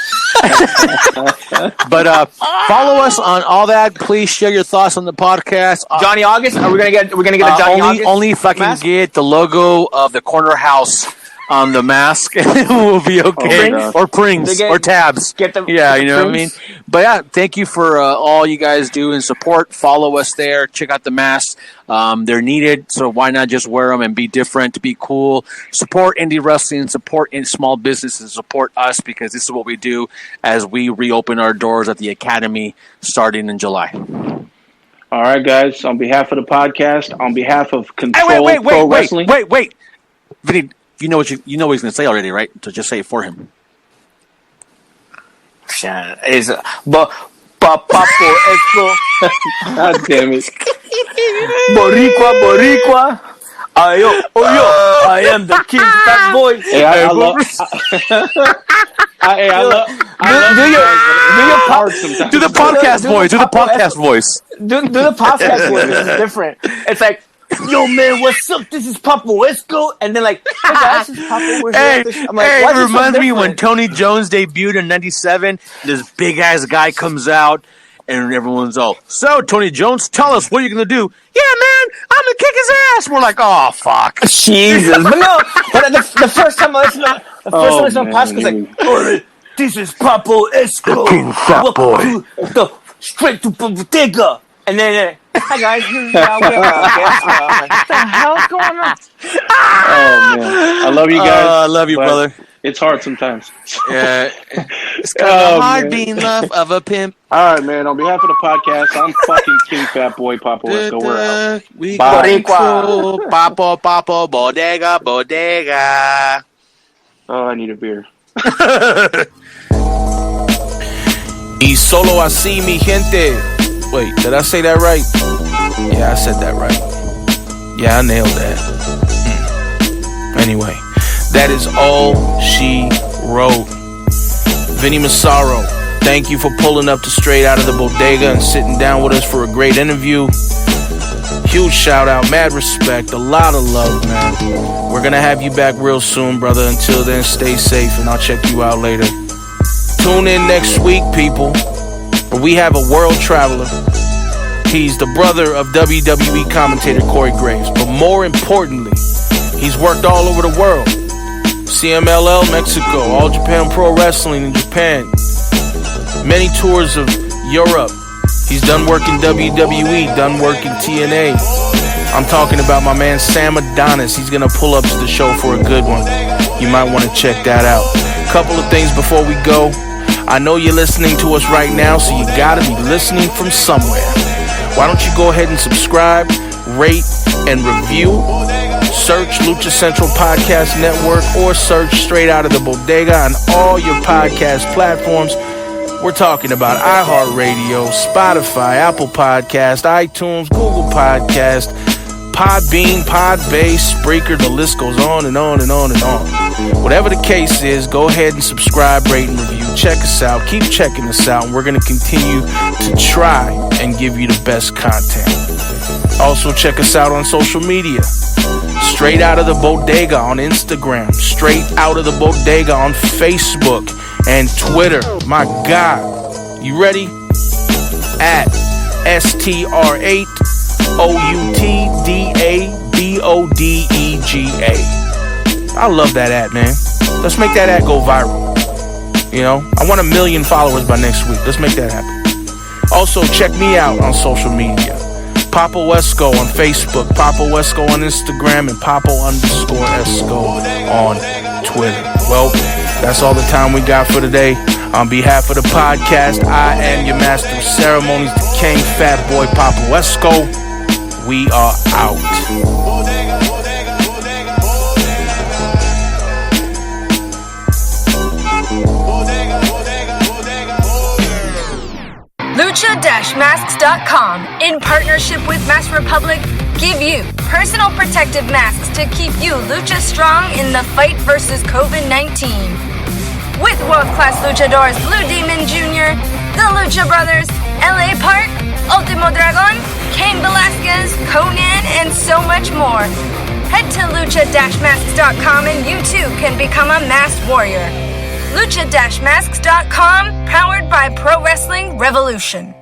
But follow us on all that. Please share your thoughts on the podcast. Johnny August? We're gonna get a Johnny August? Only if I can get the logo of the corner house on the mask, and we'll be okay. Or prings, or tabs. Get them. Yeah, you know what I mean? But yeah, thank you for all you guys do and support. Follow us there. Check out the masks. They're needed, so why not just wear them and be different, be cool. Support indie wrestling, support in small businesses, support us, because this is what we do as we reopen our doors at the Academy starting in July. All right, guys. On behalf of the podcast, on behalf of Control Pro Wrestling. Wait. Vinny, you know what he's going to say already, right? So just say it for him. Is Papo Esco. God damn it. Boricua. I am the King Fat Boy. Hey, I love. Do the podcast voice. Do the podcast voice. Do the podcast voice. It's different. It's like, yo, man, what's up? This is Papo Esco. And then like, hey guys, this is Papo. I'm like, it reminds me when Tony Jones debuted in '97. This big ass guy comes out, and everyone's all, so Tony Jones, tell us what you're gonna do. Yeah, man, I'm gonna kick his ass. We're like, oh fuck, Jesus. But no, but the first time I listened to podcast, was like, oh, this is Papo Esco. The King Fat Boy. The Straight to Bodega. And then, hi guys, this is how we're what the hell's going on? Oh man, I love you guys. I love you, brother. It's hard sometimes. Yeah, it's kind of hard being love of a pimp. All right, man. On behalf of the podcast, I'm fucking King Fat Boy Papo. Let's go. We're out. We Bye. Papo, bodega. Oh, I need a beer. Y solo así, mi gente. Wait, did I say that right? Yeah, I said that right. Yeah, I nailed that. Anyway, that is all she wrote. Vinnie Massaro, thank you for pulling up to Straight Out of the Bodega and sitting down with us for a great interview. Huge shout out, mad respect, a lot of love, man. We're gonna have you back real soon, brother. Until then, stay safe, and I'll check you out later. Tune in next week, people. We have a world traveler. He's the brother of WWE commentator Corey Graves. But more importantly, he's worked all over the world. CMLL Mexico, All Japan Pro Wrestling in Japan. Many tours of Europe. He's done work in WWE, done work in TNA. I'm talking about my man Sam Adonis. He's going to pull up to the show for a good one. You might want to check that out. Couple of things before we go. I know you're listening to us right now, so you gotta be listening from somewhere. Why don't you go ahead and subscribe, rate, and review? Search Lucha Central Podcast Network or search Straight Out of the Bodega on all your podcast platforms. We're talking about iHeartRadio, Spotify, Apple Podcast, iTunes, Google Podcast, Podbean, Podbase, Spreaker, the list goes on and on and on and on. Whatever the case is, go ahead and subscribe, rate, and review. Check us out. Keep checking us out, and we're going to continue to try and give you the best content. Also, check us out on social media. Straight Out of the Bodega on Instagram. Straight Out of the Bodega on Facebook and Twitter. My God. You ready? At STR8OUTDABODEGA. I love that ad, man. Let's make that ad go viral. You know, I want 1 million followers by next week. Let's make that happen. Also, check me out on social media. Papo Esco on Facebook, Papo Esco on Instagram, and Papo_Esco on Twitter. Well, that's all the time we got for today. On behalf of the podcast, I am your master of ceremonies, the Cain Fat Boy Papo Esco. We are out. Lucha-masks.com, in partnership with Mask Republic, give you personal protective masks to keep you Lucha strong in the fight versus COVID-19. With world-class luchadors Blue Demon Jr., the Lucha Brothers, LA Park, Ultimo Dragon, Cain Velasquez, Conan, and so much more. Head to lucha-masks.com and you too can become a masked warrior. Lucha-masks.com, powered by Pro Wrestling Revolution.